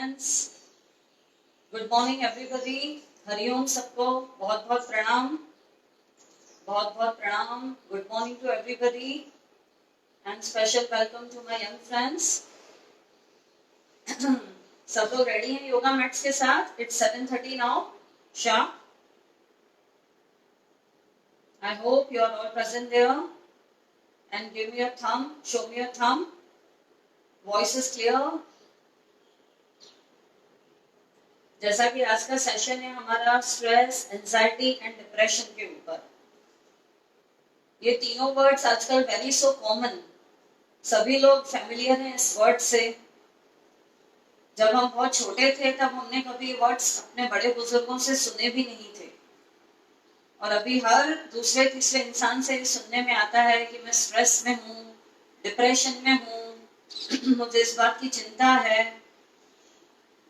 Friends, good morning everybody. Hari Om सबको बहुत बहुत प्रणाम, बहुत बहुत प्रणाम। Good morning to everybody and special welcome to my young friends. सब लोग रेडी हैं योगा मैट्स के साथ? It's 7:30 now sharp. I hope you are all present there and give me a thumb, show me a thumb. Voice is clear. जैसा कि आज का session है हमारा स्ट्रेस, एंजाइटी एंड डिप्रेशन के ऊपर। ये तीनों वर्ड्स आजकल वेरी सो कॉमन, सभी लोग फैमिलियर हैं इस वर्ड से। जब हम बहुत छोटे थे तब हमने कभी वर्ड्स अपने बड़े बुजुर्गों से सुने भी नहीं थे, और अभी हर दूसरे तीसरे इंसान से सुनने में आता है कि मैं स्ट्रेस में हूँ, डिप्रेशन में हूँ, मुझे इस बात की चिंता है।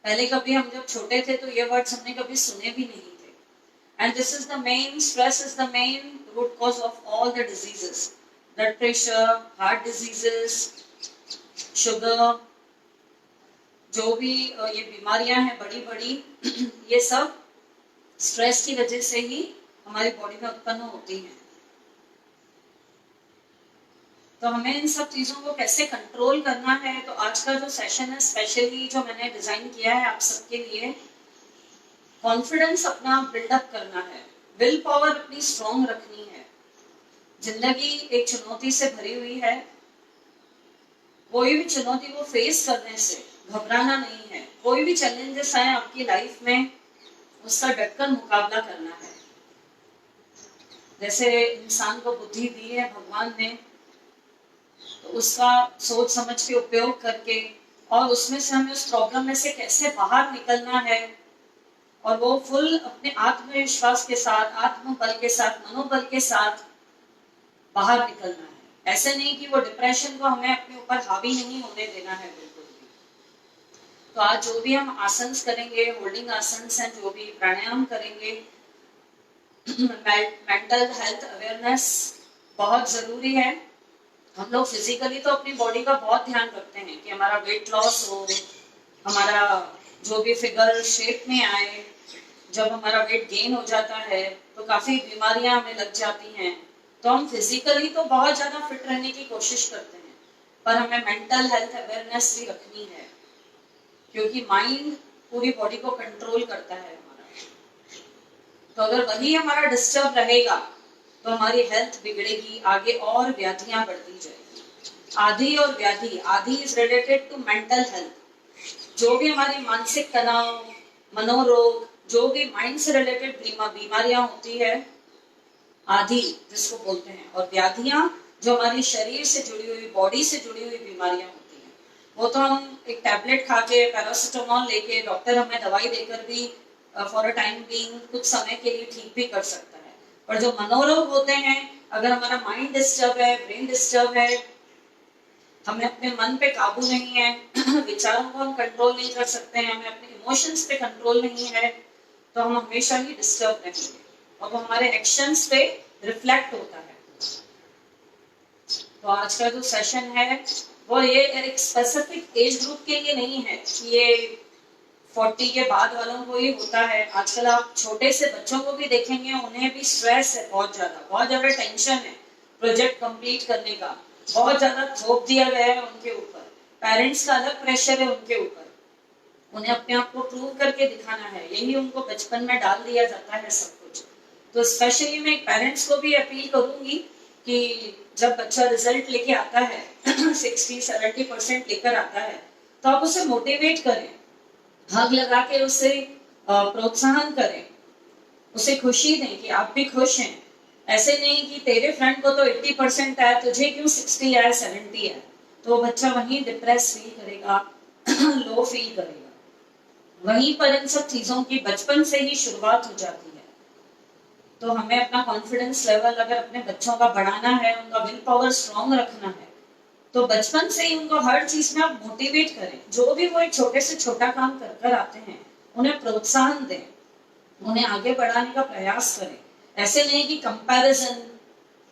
पहले कभी हम जब छोटे थे तो ये वर्ड्स हमने कभी सुने भी नहीं थे। And this is the main, stress is the main root cause of all the diseases, blood pressure, heart diseases, sugar, जो भी ये बीमारियां हैं बड़ी बड़ी, ये सब स्ट्रेस की वजह से ही हमारी बॉडी में उत्पन्न होती हैं। तो हमें इन सब चीजों को कैसे कंट्रोल करना है, तो आज का जो सेशन है स्पेशली जो मैंने डिजाइन किया है आप सबके लिए, कॉन्फिडेंस अपना बिल्डअप करना है, विल पावर अपनी स्ट्रॉन्ग रखनी है। जिंदगी एक चुनौती से भरी हुई है, कोई भी चुनौती को फेस करने से घबराना नहीं है। कोई भी चैलेंजेस आए आपकी लाइफ में, उसका डटकर मुकाबला करना है। जैसे इंसान को बुद्धि दी है भगवान ने, तो उसका सोच समझ के उपयोग करके और उसमें से हमें उस प्रॉब्लम में से कैसे बाहर निकलना है, और वो फुल अपने आत्मविश्वास के साथ, आत्मबल के साथ, मनोबल के साथ बाहर निकलना है। ऐसे नहीं कि वो डिप्रेशन को हमें अपने ऊपर हावी नहीं होने देना है बिल्कुल भी। तो आज जो भी हम आसन करेंगे, होल्डिंग आसन हैं, जो भी प्राणायाम करेंगे, मेंटल हेल्थ अवेयरनेस बहुत जरूरी है। हम लोग फिजिकली तो अपनी बॉडी का बहुत ध्यान रखते हैं कि हमारा वेट लॉस हो, हमारा जो भी फिगर शेप में आए। जब हमारा वेट गेन हो जाता है तो काफी बीमारियां हमें लग जाती हैं। तो हम फिजिकली तो बहुत ज्यादा फिट रहने की कोशिश करते हैं, पर हमें मेंटल हेल्थ अवेयरनेस भी रखनी है, क्योंकि माइंड पूरी बॉडी को कंट्रोल करता है हमारा। तो अगर वही हमारा डिस्टर्ब रहेगा तो हमारी हेल्थ बिगड़ेगी, आगे और व्याधियां बढ़ती जाएगी। आदि और व्याधि, आदि is related to mental health. जो भी हमारी मानसिक तनाव, मनोरोग, जो भी माइंड से रिलेटेड बीमारियां होती है, आदि जिसको बोलते हैं, और व्याधियां जो हमारी शरीर से जुड़ी हुई, बॉडी से जुड़ी हुई बीमारियां होती हैं, वो तो हम एक टैबलेट खा के, पैरासिटामोल लेके, डॉक्टर हमें दवाई देकर भी फॉर अ टाइम बीइंग कुछ समय के लिए ठीक भी कर सकता है। और जो मनोरोग होते हैं, अगर हमारा माइंड डिस्टर्ब है, ब्रेन डिस्टर्ब है, हमें अपने मन पे काबू नहीं है, विचारों को हम कंट्रोल नहीं कर सकते हैं, हमें अपने इमोशंस पे कंट्रोल नहीं है, तो हम हमेशा ही डिस्टर्ब रहेंगे और वो हमारे एक्शंस पे रिफ्लेक्ट होता है। तो आज का जो सेशन है वो ये एक स्पेसिफिक एज ग्रुप के लिए नहीं है कि ये 40 के बाद वालों को ही होता है। आजकल आप छोटे से बच्चों को भी देखेंगे, उन्हें भी स्ट्रेस है, बहुत ज्यादा टेंशन है प्रोजेक्ट कंप्लीट करने का, बहुत ज्यादा थोप दिया गया है उनके ऊपर, पेरेंट्स का अलग प्रेशर है उनके ऊपर, उन्हें अपने आप को प्रूव करके दिखाना है, यही उनको बचपन में डाल दिया जाता है सब कुछ। तो स्पेशली मैं पेरेंट्स को भी अपील करूंगी कि जब बच्चा रिजल्ट लेके आता है 60-70% लेकर आता है, तो आप उसे मोटिवेट करें, हग लगा के उसे प्रोत्साहन करें, उसे खुशी दें कि आप भी खुश हैं। ऐसे नहीं कि तेरे फ्रेंड को तो 80% आया, तुझे क्यों 60 आया, 70 है, तो वो बच्चा वहीं डिप्रेस फील करेगा, लो फील करेगा। वहीं पर इन सब चीजों की बचपन से ही शुरुआत हो जाती है। तो हमें अपना कॉन्फिडेंस लेवल अगर अपने बच्चों का बढ़ाना है, उनका विल पावर स्ट्रॉन्ग रखना है, तो बचपन से ही उनको हर चीज में आप मोटिवेट करें। जो भी वो एक छोटे से छोटा काम कर कर आते हैं, उन्हें प्रोत्साहन दें, उन्हें आगे बढ़ाने का प्रयास करें। ऐसे नहीं कि कंपैरिजन,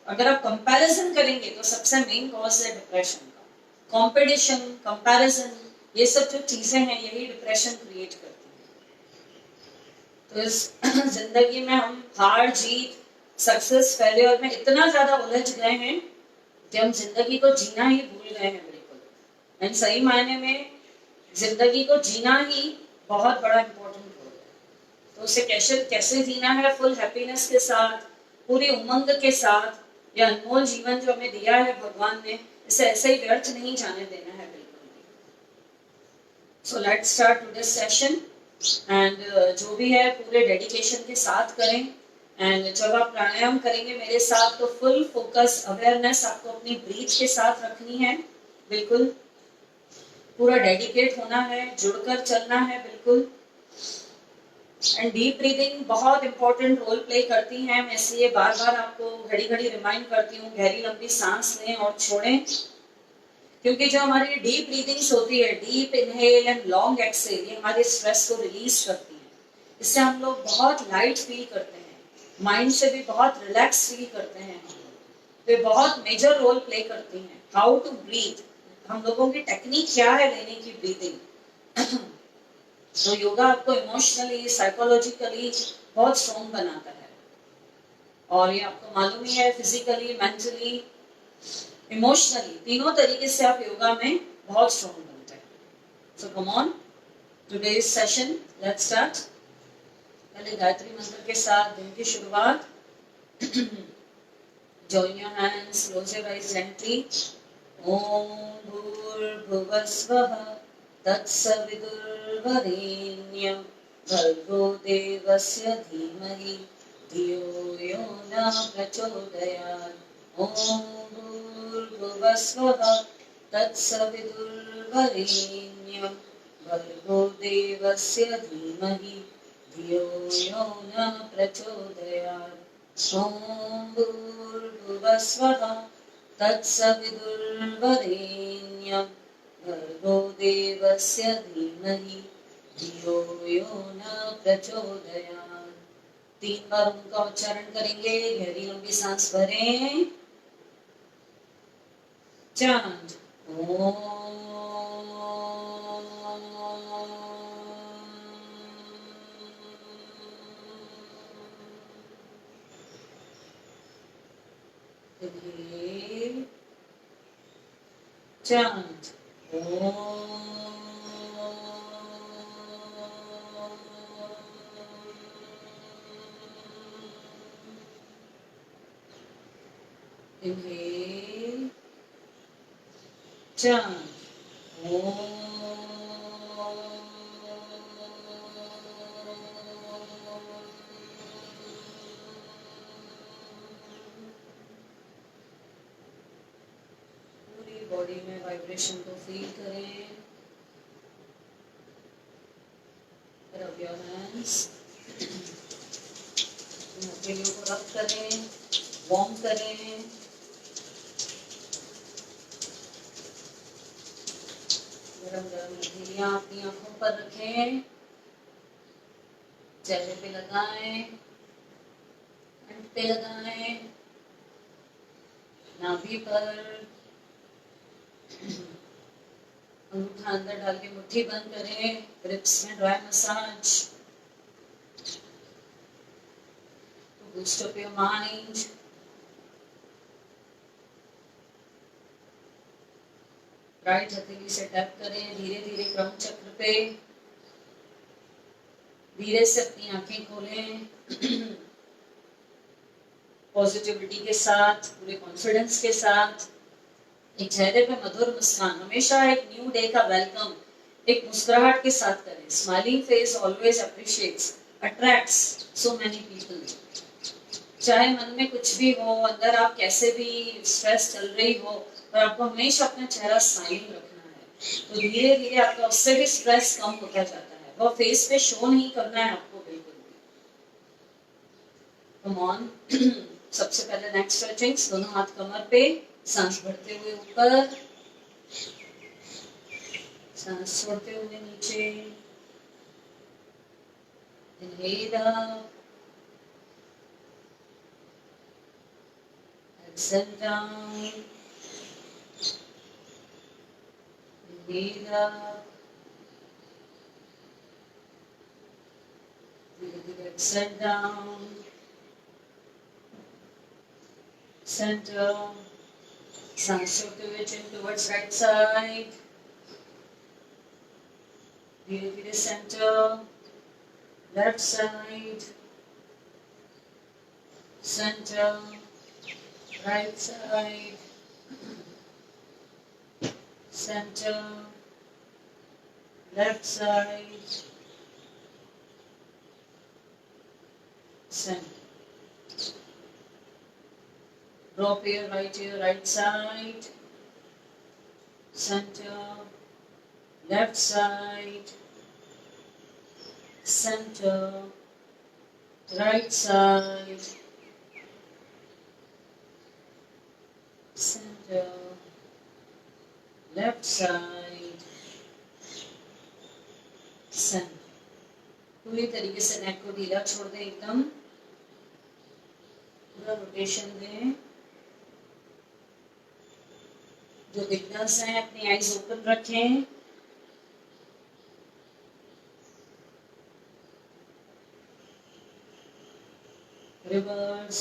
अगर आप कंपैरिजन करेंगे तो सबसे मेन कॉज है डिप्रेशन का, कंपटीशन, कंपैरिजन। ये सब जो चीजें हैं यही डिप्रेशन क्रिएट करती हैं। तो इस जिंदगी में हम हार जीत सक्सेस फेलियर में इतना ज्यादा उलझ गए हैं कि हम जिंदगी को जीना ही भूल गए हैं बिल्कुल। एंड सही मायने में जिंदगी को जीना ही बहुत बड़ा इम्पोर्टेंट रोल है। तो उसे कैसे कैसे जीना है, फुल हैप्पीनेस के साथ, पूरी उमंग के साथ। यह अनमोल जीवन जो हमें दिया है भगवान ने, इसे ऐसे ही व्यर्थ नहीं जाने देना है बिल्कुल भी। So let's start today session. And जो भी है पूरे डेडिकेशन के साथ करें। एंड जब आप प्राणायाम करेंगे मेरे साथ तो फुल फोकस अवेयरनेस आपको अपनी ब्रीथ के साथ रखनी है बिल्कुल। पूरा डेडिकेट होना है, जुड़कर चलना है बिल्कुल। एंड डीप ब्रीदिंग बहुत इंपॉर्टेंट रोल प्ले करती है। मैं इसलिए बार बार आपको घड़ी घड़ी रिमाइंड करती हूँ, गहरी लंबी सांस लें और छोड़ें। क्योंकि जो हमारी डीप ब्रीदिंग्स होती है, deep inhale and long exhale, ये हमारे स्ट्रेस को रिलीज करती है। इससे हम लोग बहुत लाइट फील करते हैं, माइंड से भी बहुत रिलैक्स फील करते हैं। तो बहुत मेजर रोल प्ले करती हैं। हाउ टू ब्रीथ, हम लोगों की टेक्निक क्या है लेने की ब्रीदिंग। तो योगा आपको इमोशनली साइकोलॉजिकली बहुत स्ट्रॉन्ग बनाता है। और ये आपको मालूम ही है, फिजिकली मेंटली इमोशनली तीनों तरीके से आप योगा में बहुत स्ट्रॉन्ग बनते हैं। So come on, today's session let's start. पहले गायत्री मंत्र के साथ दिन की शुरुआत। Join your hands, close your eyes gently. Om Bhurbhuvasvah Tatsavidurvarenyam Bhargo Devasya Dhimahi Dhiyo Yo Na Prachodayat. Om Bhurbhuvasvah Tatsavidurvarenyam Bhargo Devasya Dhimahi Dhiyo Yo Na Prachodayat. Om Bhurbhuvasvah तत्सवितुर्वरेण्यं भर्गो देवस्य धीमहि धियो यो न प्रचोदयात्। 3 बार उनका उच्चारण करेंगे, गहरी लंबी सांस भरें। चांद chant inhale, chant बॉडी में वाइब्रेशन को फील करें। रब योर हैंड्स, हथेलियों को रब करें, वार्म करें। गरम गरम हथेलियां अपनी आंखों पर रखें, चेहरे पे लगाएं, कंठ पे लगाएं, नाभि पर। अंगूठा अंदर डाल के मुट्ठी बंद करें, ग्रिप्स में dry massage. Boost up your mind. Right हथेली से टैप करें धीरे धीरे क्रम चक्र पे। धीरे से अपनी आंखें खोलें, पॉजिटिविटी के साथ, पूरे कॉन्फिडेंस के साथ। एक चेहरे पे मधुर मुस्कान, हमेशा एक न्यू डे का वेलकम एक मुस्कुराहट के साथ करें। Smiling face always appreciates, attracts so many people. चाहे मन में कुछ भी हो, अंदर आप कैसे भी स्ट्रेस चल रही हो, पर आपको हमेशा अपना चेहरा स्माइलिंग रखना है। तो धीरे धीरे आपका उससे भी स्ट्रेस कम होता जाता है। वो फेस पे शो नहीं करना है आपको बिल्कुल भी। Come on. सबसे पहले नेक स्ट्रेचिंग्स, दोनों हाथ कमर पे, सांस भरते हुए ऊपर, सांस छोड़ते हुए नीचे। Inhale up, exhale down. Inhale up, Set down. Center. सांस छोड़ते हुए chin towards right side. धीरे धीरे center. Left side. Center. Right side. Center. Left side. Center. Drop here, right side. Center. Left side. Center. Right side. Center. Left side. Center. पूरी तरीके से नेक को ढीला छोड़ दें, एकदम पूरा रोटेशन दें। जो बिगनर्स हैं अपनी आईज ओपन रखें। Reverse.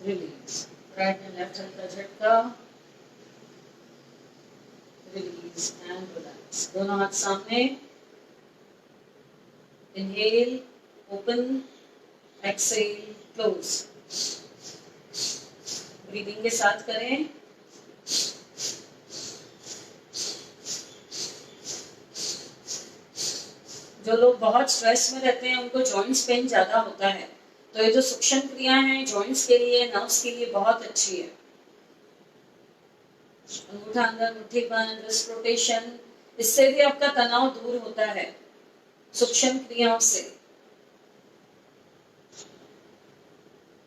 Release. Right and left hand का झटका. Release and relax. दोनों हाथ सामने. Inhale, open, exhale, close. Breathing के साथ करें. जो लोग बहुत स्ट्रेस में रहते हैं उनको जॉइंट्स पेन ज्यादा होता है, तो ये जो सूक्ष्म क्रिया है जॉइंट्स के लिए, नर्व्स के लिए बहुत अच्छी है। अंगूठा अंदर, मुट्ठी बंद, रिस्ट रोटेशन, इससे भी आपका तनाव दूर होता है सूक्ष्म क्रियाओं से।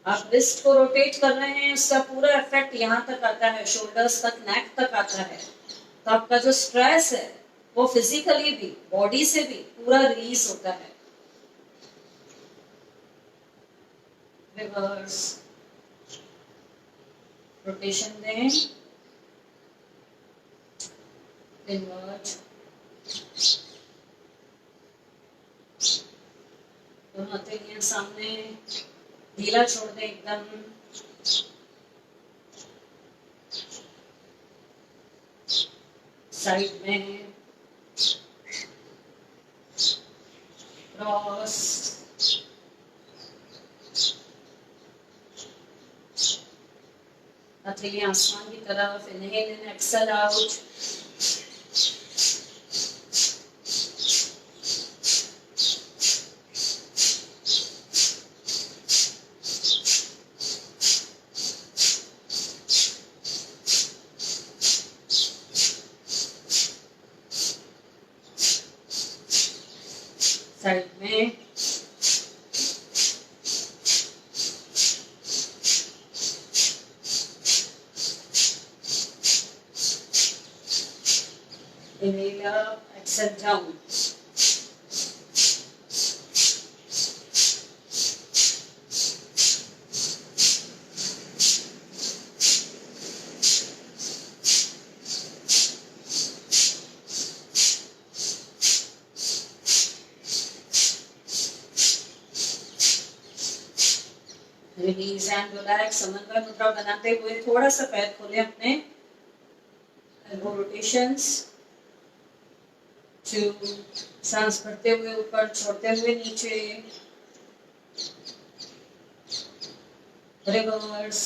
आप रिस्ट को रोटेट कर रहे हैं, उसका पूरा इफेक्ट यहाँ तक आता है, शोल्डर्स तक, नेक तक आता है। तो आपका जो स्ट्रेस है वो फिजिकली भी, बॉडी से भी पूरा रिलीज होता है। रिवर्स रोटेशन दें, इनवर्ट, दोनों हथेलियां सामने, ढीला छोड़ दें एकदम। साइड में क्रॉस, हथेलियां आसमान की तरफ। इनहेल इन, एक्सेल आउट। साइड में inhale up, exhale down. Release and relax. समन्वय मुद्रा बनाते हुए थोड़ा सा पैर खोलें अपने, एल्बो रोटेशंस, सांस भरते हुए ऊपर, छोड़ते हुए नीचे, रिवर्स।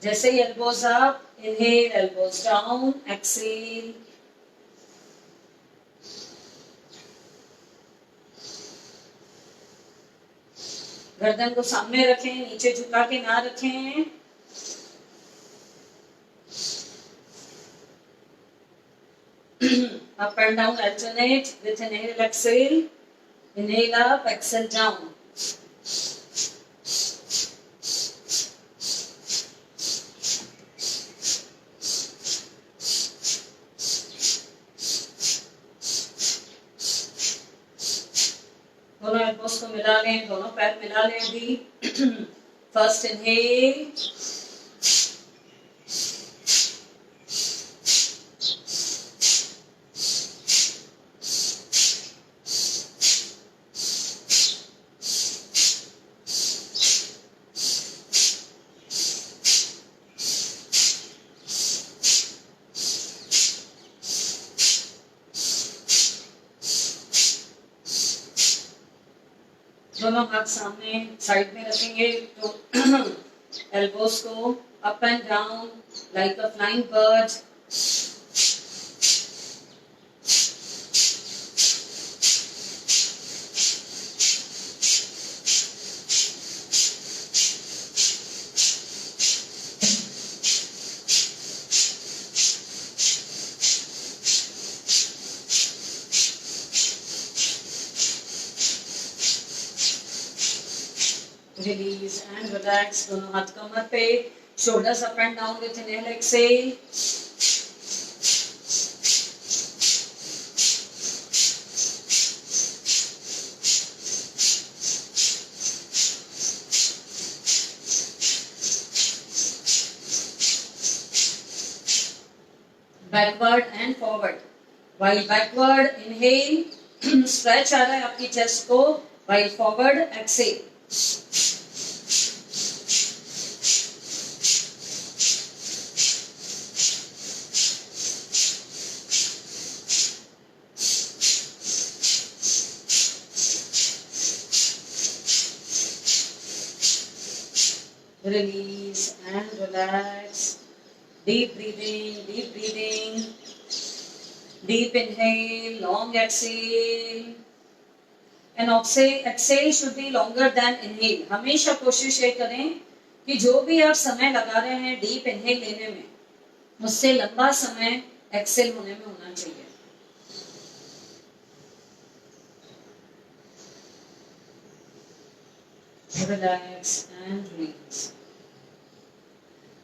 जैसे ही elbows up, inhale, elbows down, exhale. गर्दन को सामने रखें, नीचे झुका के ना रखें। Up and down alternate with inhale, exhale. Inhale up, exhale down. मिला लें, दोनों पैर मिला लें अभी। फर्स्ट इनहेल, दोनों हाथ सामने साइड में रखेंगे, तो एल्बोस को up and down like a flying bird. Release and relax. दोनों हाथ कमर पे, shoulders up and down with inhale, exhale. Backward and forward. While backward, inhale, stretch आ रहा है आपकी chest को. While forward, exhale. Release and relax. Deep breathing, deep breathing. Deep inhale, long exhale. And exhale should be longer than inhale. हमेशा कोशिश ये करें कि जो भी आप समय लगा रहे हैं डीप इनहेल लेने में, उससे लंबा समय एक्सेल होने में होना चाहिए। Relax and release.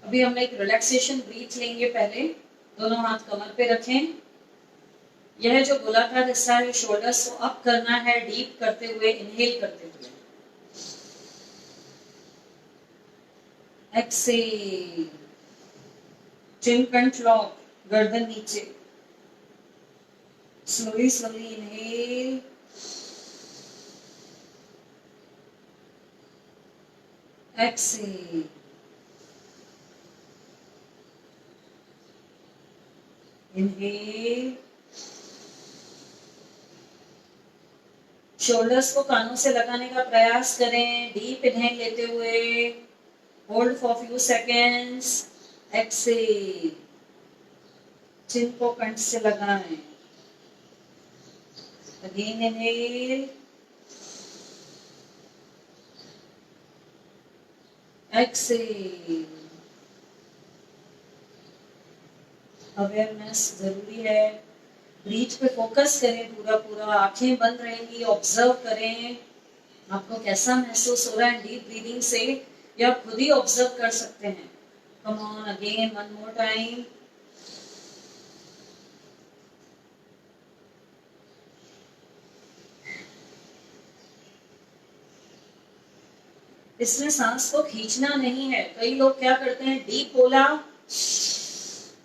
अभी हम एक रिलैक्सेशन ब्रीथ लेंगे। पहले दोनों हाथ कमर पे रखें। यह जो गोलाकार हिस्सा है, शोल्डर्स को अप करना है, डीप करते हुए, इनहेल करते हुए। एक्सेल, चिन फ्रंट लॉक, गर्दन नीचे। Slowly slowly inhale, exhale, inhale. Shoulders को कानों से लगाने का प्रयास करें, डीप इनहेल लेते हुए। Hold for few seconds, exhale, chin को कंठ से लगाएं। Again inhale, Excel. अवेयरनेस जरूरी है। ब्रीथ पे फोकस करें पूरा पूरा। आंखें बंद रहेंगी, ऑब्जर्व करें आपको कैसा महसूस हो रहा है डीप ब्रीदिंग से। या आप खुद ही ऑब्जर्व कर सकते हैं। Come on, again, one more time. इसमें सांस को खींचना नहीं है। कई लोग क्या करते हैं, डीप बोला,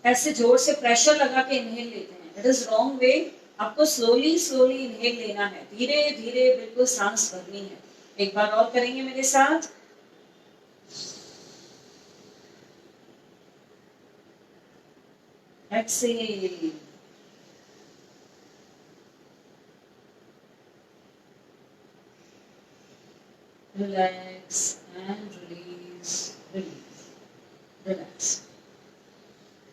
ऐसे जोर से प्रेशर लगा के इनहेल लेते हैं। It is wrong way. आपको स्लोली स्लोली इनहेल लेना है, धीरे धीरे बिल्कुल सांस भरनी है। एक बार और करेंगे मेरे साथ। Exhale, relax and release, release, relax.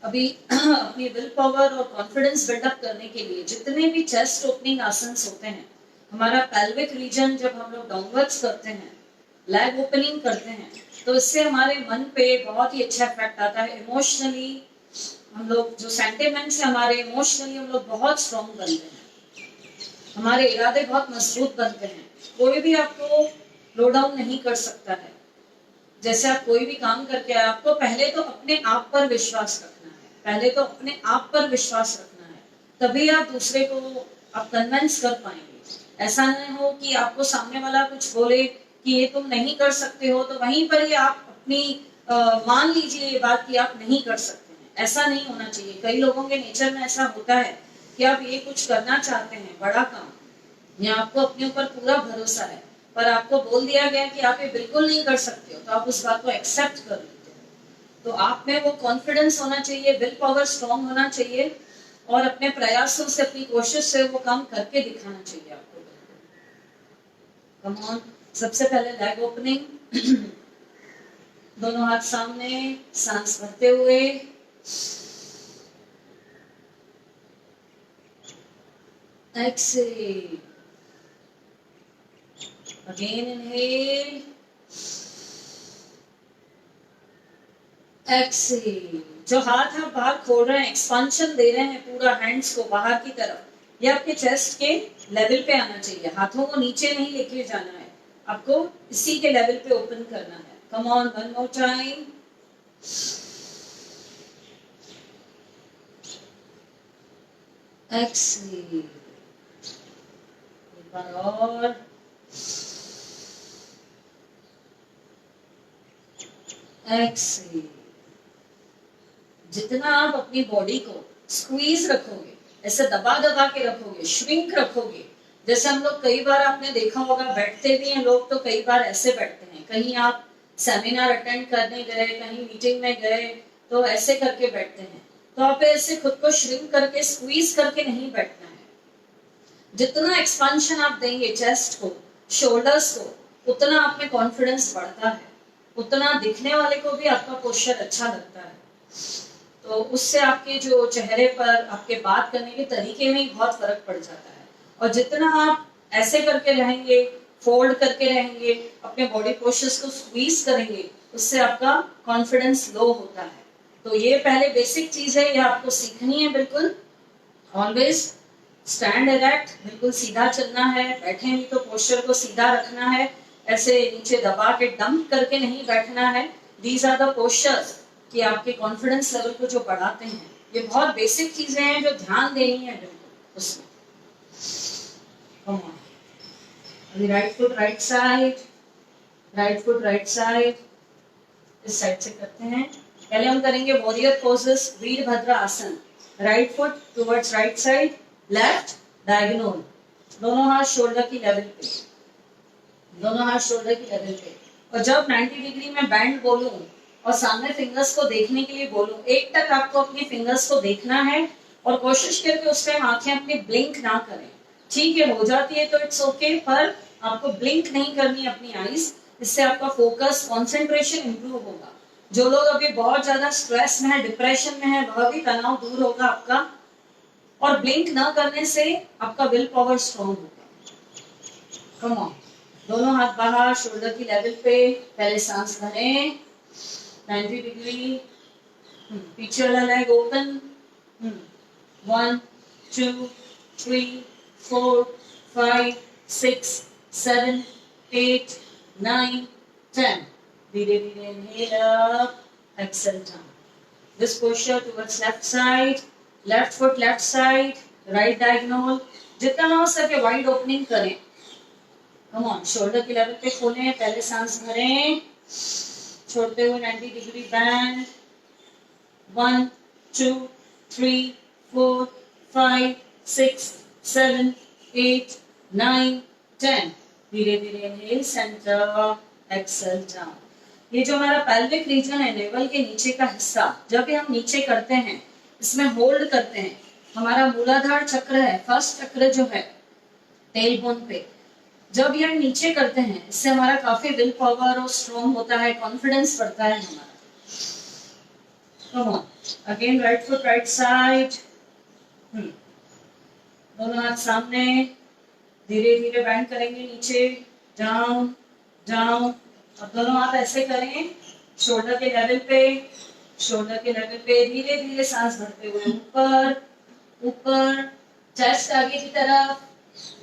अभी अपनी विल पावर और कॉन्फिडेंस बिल्डअप करने के लिए जितने भी चेस्ट ओपनिंग आसन्स होते हैं, हमारा पेल्विक रीजन जब हम लोग डाउनवर्ड्स करते हैं, लैग ओपनिंग करते हैं, तो इससे हमारे मन पे बहुत ही अच्छा इफेक्ट आता है। इमोशनली हम लोग जो सेंटिमेंट्स है हमारे, इमोशनली हम लोग बहुत स्ट्रॉन्ग बनते हैं। हमारे इरादे बहुत मजबूत बनते हैं। कोई भी आपको लो डाउन नहीं कर सकता है। जैसे आप कोई भी काम करके आए, आपको पहले तो अपने आप पर विश्वास रखना है। पहले तो अपने आप पर विश्वास रखना है, तभी आप दूसरे को आप कन्विंस कर पाएंगे। ऐसा नहीं हो कि आपको सामने वाला कुछ बोले कि ये तुम नहीं कर सकते हो, तो वहीं पर ही आप अपनी मान लीजिए ये बात कि आप नहीं कर सकते हैं। ऐसा नहीं होना चाहिए। कई लोगों के नेचर में ऐसा होता है कि आप ये कुछ करना चाहते हैं, बड़ा काम, या आपको अपने ऊपर पूरा भरोसा है, पर आपको बोल दिया गया कि आप ये बिल्कुल नहीं कर सकते हो, तो आप उस बात को एक्सेप्ट कर लेते हो। तो आप में वो कॉन्फिडेंस होना चाहिए, विल पावर स्ट्रॉन्ग होना चाहिए, और अपने प्रयासों से, अपनी कोशिश से वो काम करके दिखाना चाहिए आपको। Come on. सबसे पहले लेग ओपनिंग, दोनों हाथ सामने, सांस भरते हुए, एक्सेल, अगेन इनहेल, एक्सेल। जो हाथ आप बाहर खोल रहे हैं, एक्सपांशन दे रहे हैं पूरा हैंड्स को बाहर की तरफ, ये आपके चेस्ट के लेवल पे आना चाहिए। हाथों को नीचे नहीं लेके जाना है, आपको इसी के लेवल पे ओपन करना है। Come on, one more time, exhale, एक बार और, एक्सेल। जितना आप अपनी बॉडी को स्क्वीज रखोगे, ऐसे दबा दबा के रखोगे, श्रिंक रखोगे, जैसे हम लोग कई बार आपने देखा होगा, बैठते भी हैं लोग तो कई बार ऐसे बैठते हैं, कहीं आप सेमिनार अटेंड करने गए, कहीं मीटिंग में गए, तो ऐसे करके बैठते हैं। तो आप ऐसे खुद को श्रिंक करके, स्क्वीज करके नहीं बैठना है। जितना एक्सपांशन आप देंगे चेस्ट को, शोल्डर्स को, उतना आप में कॉन्फिडेंस बढ़ता है, उतना दिखने वाले को भी आपका पोस्चर अच्छा लगता है। तो उससे आपके जो चेहरे पर, आपके बात करने के तरीके में बहुत फर्क पड़ जाता है। और जितना आप ऐसे करके रहेंगे, फोल्ड करके रहेंगे, अपने बॉडी पोस्चर्स को स्क्वीज करेंगे, उससे आपका कॉन्फिडेंस लो होता है। तो ये पहले बेसिक चीज है, ये आपको सीखनी है बिल्कुल। ऑलवेज स्टैंड इरेक्ट, बिल्कुल सीधा चलना है, बैठे भी तो पोस्चर को सीधा रखना है, ऐसे नीचे दबा के डंप करके नहीं बैठना है। दीज आर द पोस्चर्स कि आपके कॉन्फिडेंस लेवल को जो बढ़ाते हैं। ये बहुत बेसिक चीजें हैं जो ध्यान देनी है बिल्कुल उसमें। अभी right foot right side, right foot right side, इस साइड से करते हैं। पहले हम करेंगे वॉरियर पोजेस, वीरभद्र आसन। Right foot towards right side, left diagonal, दोनों हाथ शोल्डर की लेवल पे, दोनों हाथ शोल्डर की लेवल पे। और जब 90 डिग्री में बैंड बोलूं और सामने फिंगर्स को देखने के लिए बोलूं, एक टक आपको अपनी फिंगर्स को देखना है, और कोशिश करके उस टाइम आंखें अपनी ब्लिंक ना करें। ठीक है, हो जाती है तो इट्स ओके, पर आपको ब्लिंक नहीं करनी अपनी आईज। इससे आपका फोकस, कंसंट्रेशन इंप्रूव होगा। जो लोग अभी बहुत ज्यादा स्ट्रेस में है, डिप्रेशन में है, वह भी तनाव दूर होगा आपका। और ब्लिंक ना करने से आपका विल पावर स्ट्रॉन्ग होगा। कम ऑन, दोनों हाथ बाहर शोल्डर की लेवल पे, पहले सांस भरें 90 डिग्री, पीछे वाला लेग ओपन, 1 2 3 4 5 6 7 8 9 10। धीरे धीरे inhale up, exhale down. This posture towards left side, left foot left side, right diagonal. जितना हो सके वाइड ओपनिंग करें। कम ऑन, शोल्डर की लेवल पे खोलें, पहले सांस भरें, छोड़ते हुए 90 डिग्री बैंड, 1 2 3 4 5 6 7 8 9 10। धीरे धीरे इनहेल, सेंटर, एक्सेल डाउन। ये जो हमारा पेल्विक रीजन है, नेवल के नीचे का हिस्सा, जब भी हम नीचे करते हैं, इसमें होल्ड करते हैं। हमारा मूलाधार चक्र है, फर्स्ट चक्र जो है टेल बोन पे, जब ये नीचे करते हैं, इससे हमारा काफी विल पावर और स्ट्रॉन्ग होता है, कॉन्फिडेंस बढ़ता है हमारा। Come on, again right foot right side, दोनों हाथ सामने, धीरे धीरे बैंड करेंगे नीचे, डाउन डाउन। अब दोनों हाथ ऐसे करें, शोल्डर के लेवल पे, शोल्डर के लेवल पे, धीरे धीरे सांस भरते हुए ऊपर ऊपर, चेस्ट आगे की तरफ,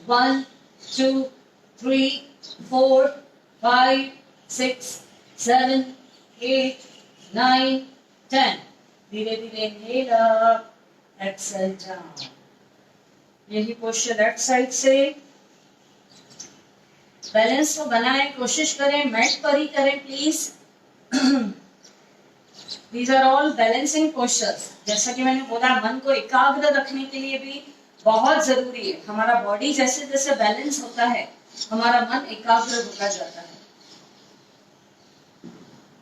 1 2 3 4 5 6 7 8 9 10। धीरे धीरे इनहेल अप, एक्सेल डाउन। यही पोस्चर लेफ्ट साइड से, बैलेंस को बनाएं, कोशिश करें मैट पर ही करें please. These are all balancing postures। जैसा कि मैंने बोला, मन को एकाग्र रखने के लिए भी बहुत जरूरी है। हमारा बॉडी जैसे जैसे बैलेंस होता है, हमारा मन एकाग्र होता जाता है।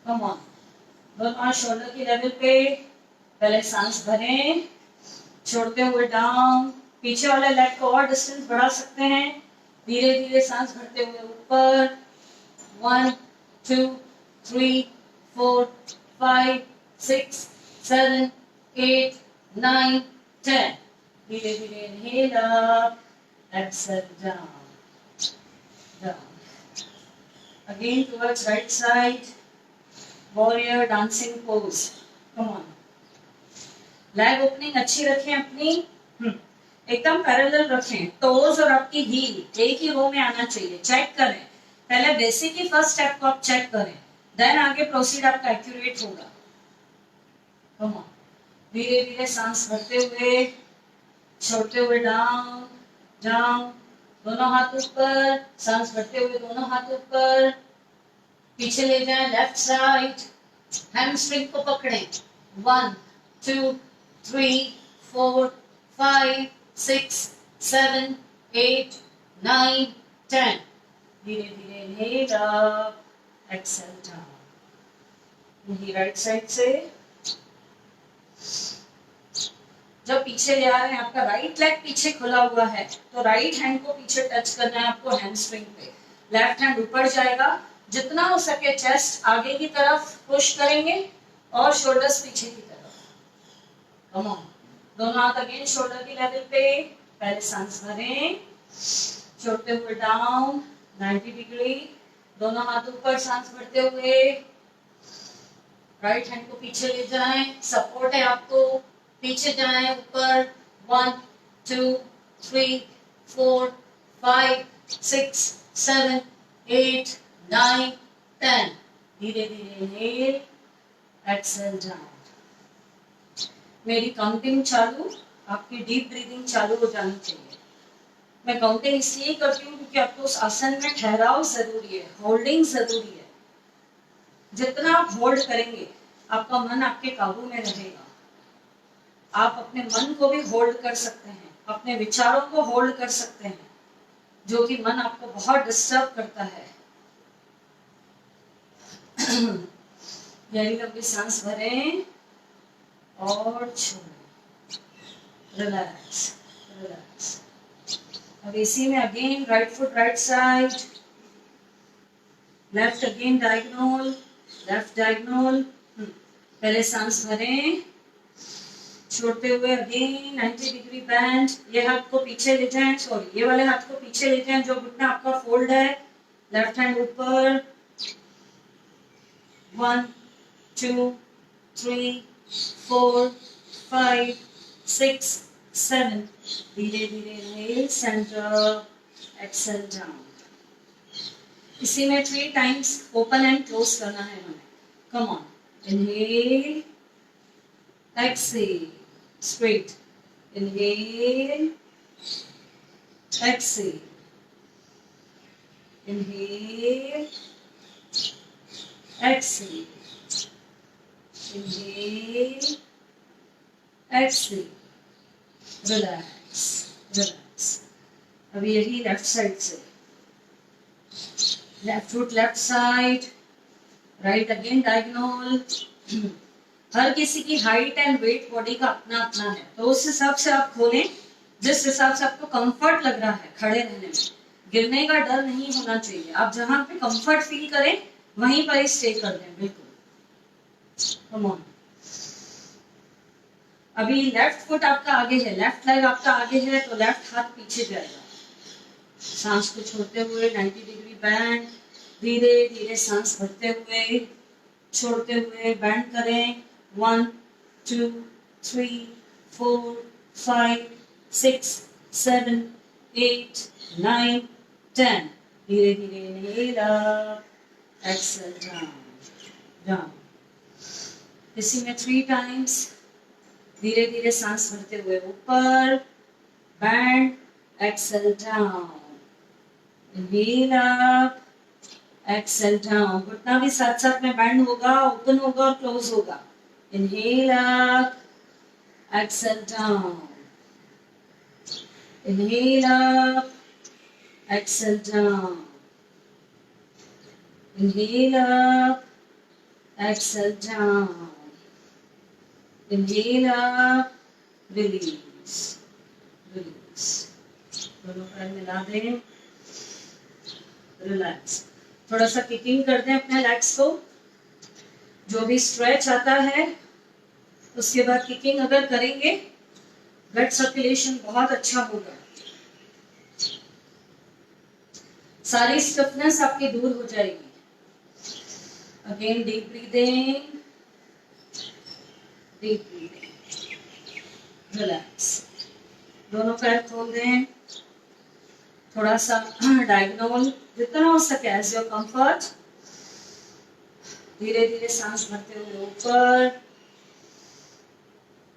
कम ऑन, दोनों शोल्डर की लेवल पे पहले सांस भरें, छोड़ते हुए डाउन। पीछे वाले लेग को और डिस्टेंस बढ़ा सकते हैं। धीरे धीरे सांस भरते हुए ऊपर। 1 2 3 4 5 6 7 8 9 10। धीरे धीरे inhale up, exhale down down. Again towards right side, warrior dancing pose. Come on, leg opening अच्छी रखें अपनी, एकदम पैरेलल रखें। टोज और आपकी हील एक ही रो में आना चाहिए। चेक करें, पहले बेसिक की फर्स्ट स्टेप को आप चेक करें, देन आगे प्रोसीड आपका एक्यूरेट होगा। कम ऑन, धीरे धीरे सांस भरते हुए, छोड़ते हुए डाउन डाउन। दोनों हाथ ऊपर, सांस भरते हुए दोनों हाथ ऊपर। पीछे ले जाएं लेफ्ट साइड, हैमस्ट्रिंग को पकड़ें। 1 2 3 4 5 6 7 8 9 10। धीरे धीरे इनहेल अप, एक्सहेल डाउन। यही राइट साइड से जब पीछे ले आ रहे हैं, आपका राइट लेग पीछे खुला हुआ है तो राइट हैंड को पीछे टच करना है आपको हैमस्ट्रिंग पे। लेफ्ट हैंड ऊपर जाएगा, जितना हो सके चेस्ट आगे की तरफ पुश करेंगे और शोल्डर्स पीछे की तरफ। कम ऑन, दोनों हाथ अगेन शोल्डर की लेवल पे। पहले सांस भरें, छोड़ते हुए डाउन 90 डिग्री। दोनों हाथ ऊपर, सांस भरते हुए राइट हैंड को पीछे ले जाएं। सपोर्ट है आपको, पीछे जाएं ऊपर। 1 2 3 4 5 6 7 8 9 10। धीरे धीरे इनहेल, एक्सहेल डाउन। मेरी काउंटिंग चालू, आपकी डीप ब्रीदिंग चालू हो जानी चाहिए। मैं काउंटिंग इसलिए करती हूँ क्योंकि आपको उस आसन में ठहराव जरूरी है, होल्डिंग जरूरी है। जितना आप होल्ड करेंगे, आपका मन आपके काबू में रहेगा। आप अपने मन को भी होल्ड कर सकते हैं, अपने विचारों को होल्ड कर सकते हैं, जो कि मन आपको बहुत डिस्टर्ब करता है। गहरी लंबी सांस भरें और छोड़ें। Relax relax. अब इसी में again right foot right side, left again diagonal, left diagonal. पहले सांस भरें, छोड़ते हुए अगेन 90 डिग्री बैंड। ये हाथ को पीछे ले जाएं, सॉरी ये वाले हाथ को पीछे ले जाएं जो घुटना आपका फोल्ड है। लेफ्ट हैंड ऊपर। 1 2 3 4 5 6 7। धीरे धीरे इनहेल, सेंटर, एक्सहेल डाउन। इसी में 3 टाइम्स ओपन एंड क्लोज करना है हमें। कम on, inhale, exhale, straight, inhale, exhale, inhale, exhale, inhale, exhale, relax, relax। अब यही लेफ्ट साइड से, left foot left side, right again diagonal. हर किसी की हाइट एंड वेट बॉडी का अपना अपना है, तो उस हिसाब से आप खोलें जिस हिसाब से आपको कंफर्ट लग रहा है खड़े रहने में। गिरने का डर नहीं होना चाहिए। आप जहां पे कंफर्ट फील करें वहीं पर ही स्टे कर दें, बिल्कुल। Come on. अभी लेफ्ट फुट आपका आगे है, लेफ्ट लेग आपका आगे है, तो लेफ्ट हाथ पीछे जाएगा। सांस को छोड़ते हुए 90 डिग्री बैंड। धीरे धीरे सांस भरते हुए, छोड़ते हुए बैंड करें। 1 2 3 4 5 6 7 8 9 10। धीरे धीरे inhale up, exhale down down. इसी में 3 टाइम्स धीरे धीरे सांस भरते हुए ऊपर, band, exhale down. Inhale up, exhale down. घुटना भी साथ साथ में बैंड होगा, ओपन होगा और क्लोज होगा। Inhale up, exhale down, inhale up, exhale down, inhale up, exhale down, inhale up, release, release. दोनों पैर मिला दें, रिलैक्स। थोड़ा सा किकिंग कर दें अपने लेग्स को। जो भी स्ट्रेच आता है उसके बाद किकिंग अगर करेंगे, ब्लड सर्कुलेशन बहुत अच्छा होगा, सारी स्टिफनेस आपकी दूर हो जाएगी। Again deep breathing, deep breathing, relax. दोनों पैर खोल दें, थोड़ा सा डायगोनल जितना हो सके एज योर कंफर्ट। धीरे धीरे सांस भरते हुए ऊपर,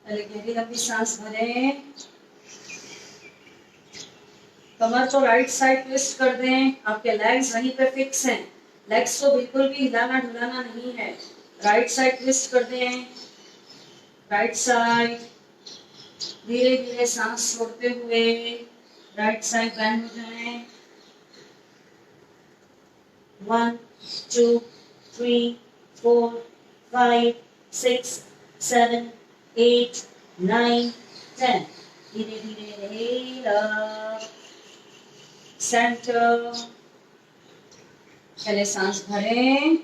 पहले गहरी लंबी सांस भरें। कमर को राइट साइड ट्विस्ट कर दें, आपके लेग्स वहीं पे फिक्स हैं, लेग्स को बिल्कुल भी हिलाना ढुलाना नहीं है। राइट साइड ट्विस्ट कर दें, राइट साइड। धीरे धीरे सांस छोड़ते हुए राइट साइड बैंड हो जाएं। 1 2 3 4 5 6 7 8 9 10। धीरे धीरे inhale up, सेंटर। पहले सांस भरें,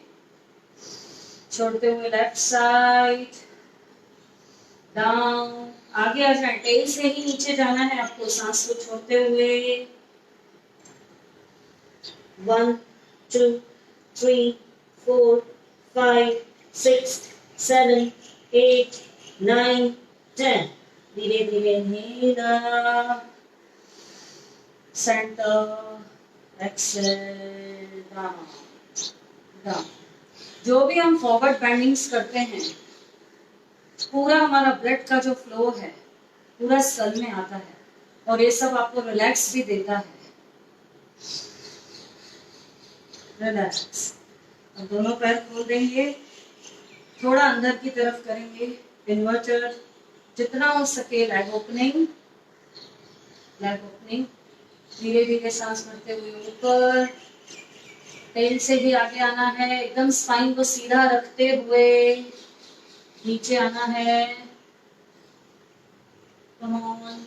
छोड़ते हुए लेफ्ट साइड, डाउन। आगे आ जाए, टेल से ही नीचे जाना है आपको सांस को छोड़ते हुए। 1 2 3 4 5 6 7 8 9 10। धीरे धीरे inhale up, centre, exhale, down, down. जो भी हम फॉरवर्ड बेंडिंग्स करते हैं, पूरा हमारा ब्लड का जो फ्लो है पूरा स्कल में आता है और ये सब आपको रिलैक्स भी देता है। रिलैक्स। अब दोनों पैर खोल देंगे, थोड़ा अंदर की तरफ करेंगे, इन्वर्टर। जितना हो सके लेग ओपनिंग, लेग ओपनिंग। धीरे धीरे सांस भरते हुए ऊपर, टेल से भी आगे आना है, एकदम स्पाइन को सीधा रखते हुए नीचे आना है। Come on.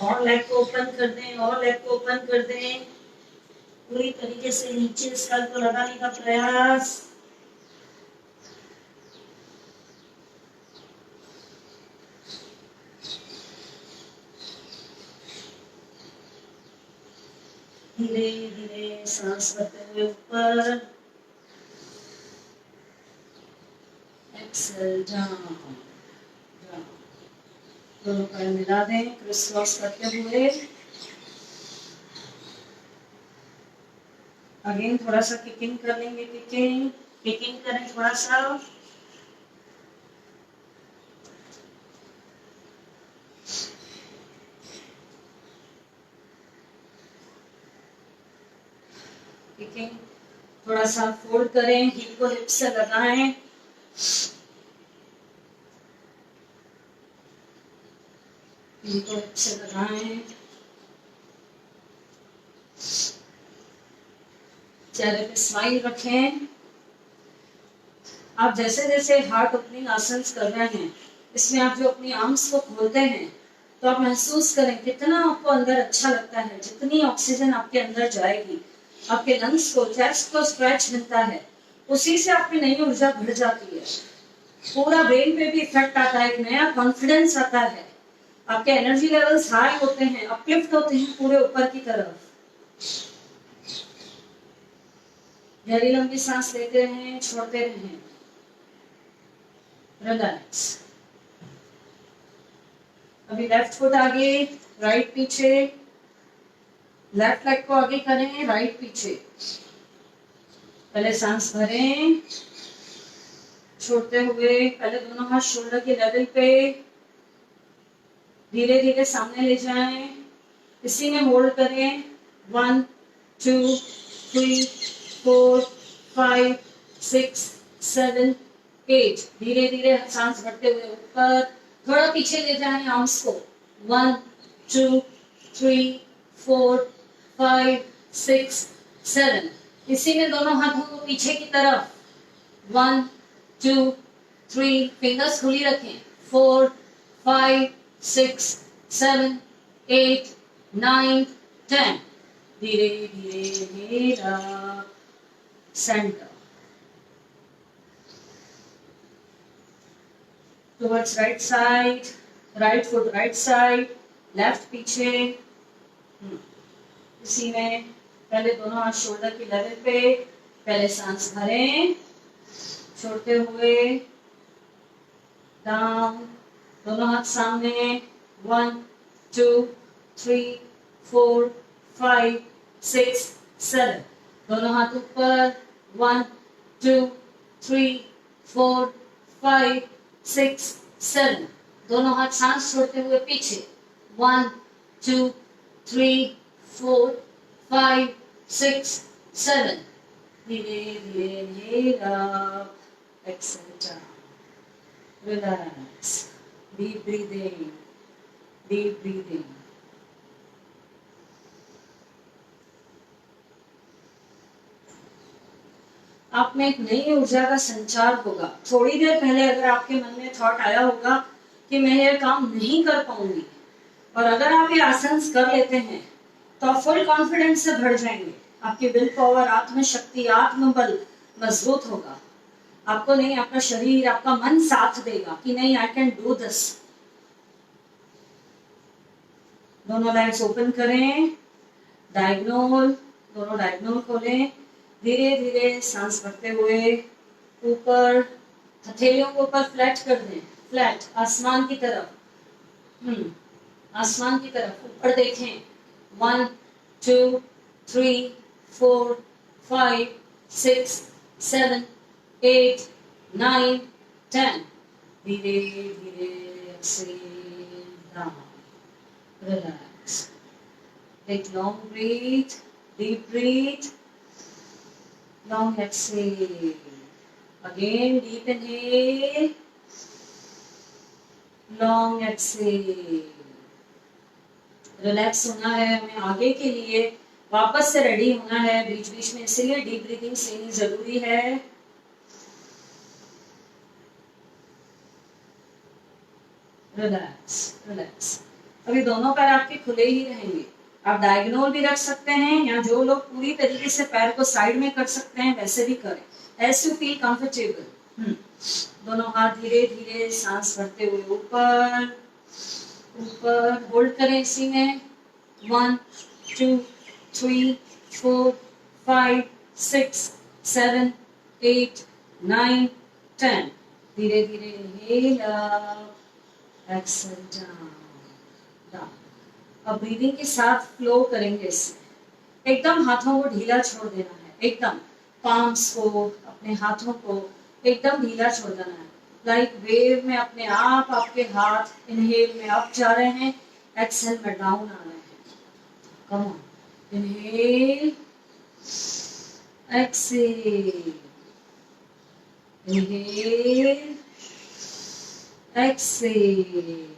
और लेग को ओपन कर दें, और लेग को ओपन कर दें। पूरी तरीके से नीचे स्कल को लगाने का प्रयास। धीरे धीरे सांस भरते हुए ऊपर, एक्सेल डाउन, डाउन। दोनों पैर मिला दें, क्रिस क्रॉस करते हुए। अगेन थोड़ा सा किकिंग कर लेंगे, किकिंग, किकिंग करें थोड़ा सा। किकिंग थोड़ा सा फोल्ड करें, हील को हिप से लगाएं। हील को हिप से लगाएं। चेहरे पे स्माइल रखें। आप जैसे जैसे हार्ट ओपनिंग आसन कर रहे हैं, इसमें आप जो अपनी आर्म्स को खोलते हैं तो आप महसूस करें कितना आपको अंदर अच्छा लगता है। जितनी ऑक्सीजन आपके अंदर जाएगी, आपके लंग्स को, चेस्ट को स्ट्रेच मिलता है, उसी से आपकी नई ऊर्जा बढ़ जाती है। पूरा ब्रेन पे भी इफेक्ट आता है, एक नया कॉन्फिडेंस आता है, आपके एनर्जी लेवल्स हाई होते हैं, अपलिफ्ट होते हैं पूरे ऊपर की तरफ। गहरी लंबी सांस लेते रहें, छोड़ते रहें। रिलैक्स। अभी लेफ्ट फुट आगे, राइट पीछे। लेफ्ट लेग को आगे करें, राइट पीछे। पहले सांस भरें, छोड़ते हुए पहले दोनों हाथ शोल्डर के लेवल पे, धीरे धीरे सामने ले जाएं, इसी में होल्ड करें। 1 2 3 4 5 6 7 8। धीरे धीरे सांस भरते हुए ऊपर, थोड़ा पीछे ले जाएं आर्म्स को। 1 2 3 4 5 6 7। इसी में दोनों हाथों को पीछे की तरफ। 1 2 3, फिंगर्स खुली रखें। 4 5 6 7 8 9 10। धीरे धीरे मेरा centre towards right side, right foot right side, left पीछे। इसी में पहले दोनों हाथ शोल्डर की लेवल पे, पहले सांस भरें छोड़ते हुए डाउन, दोनों हाथ सामने। 1 2 3 4 5 6 7। दोनों हाथ ऊपर। 1 2 3 4 5 6 7। दोनों हाथ सांस छोड़ते हुए पीछे। 1 2 3 4 5 6 7। धीरे धीरे मेरा Excel, relax, deep breathing, deep breathing। आप में एक नई ऊर्जा का संचार होगा। थोड़ी देर पहले अगर आपके मन में थॉट आया होगा कि मैं ये काम नहीं कर पाऊंगी, और अगर आप ये आसन कर लेते हैं तो आप फुल कॉन्फिडेंस से भर जाएंगे। आपकी विल पावर, आत्मशक्ति, आत्मबल मजबूत होगा। आपको नहीं, आपका शरीर, आपका मन साथ देगा कि नहीं, आई कैन डू दिस। दोनों लेग्स ओपन करें, डायगोनल, दोनों डायगोनल खोलें। धीरे धीरे सांस भरते हुए ऊपर, हथेलियों को ऊपर फ्लैट कर दें, फ्लैट आसमान की तरफ। आसमान की तरफ ऊपर देखें। 1 2 3 4 5 6 7 8 9 10। धीरे धीरे exhale down, relax, take long breath, deep breath, long exhale, again deep inhale, long exhale। रिलैक्स होना है हमें, आगे के लिए वापस से रेडी होना है बीच बीच में, इसलिए डीप ब्रीथिंग लेनी जरूरी है। Relax, relax. अभी दोनों पैर आपके खुले ही रहेंगे। आप डायगोनल भी रख सकते हैं, या जो लोग पूरी तरीके से पैर को साइड में कर सकते हैं वैसे भी करें, एज यू फील कंफर्टेबल। दोनों हाथ धीरे धीरे सांस भरते हुए ऊपर ऊपर, होल्ड करें इसी में। 1 2 3 4 5 6 7 8 9 10। धीरे धीरे inhale up, Excel down, down. अब ब्रीदिंग के साथ फ्लो करेंगे इसमें। एकदम हाथों को ढीला छोड़ देना है, एकदम पाम्स को, अपने हाथों को एकदम ढीला छोड़ देना है। लाइक वेव में अपने आप आपके हाथ इनहेल में अप जा रहे हैं, एक्सेल में डाउन आ रहे हैं। Come on, inhale, exhale, inhale, exhale,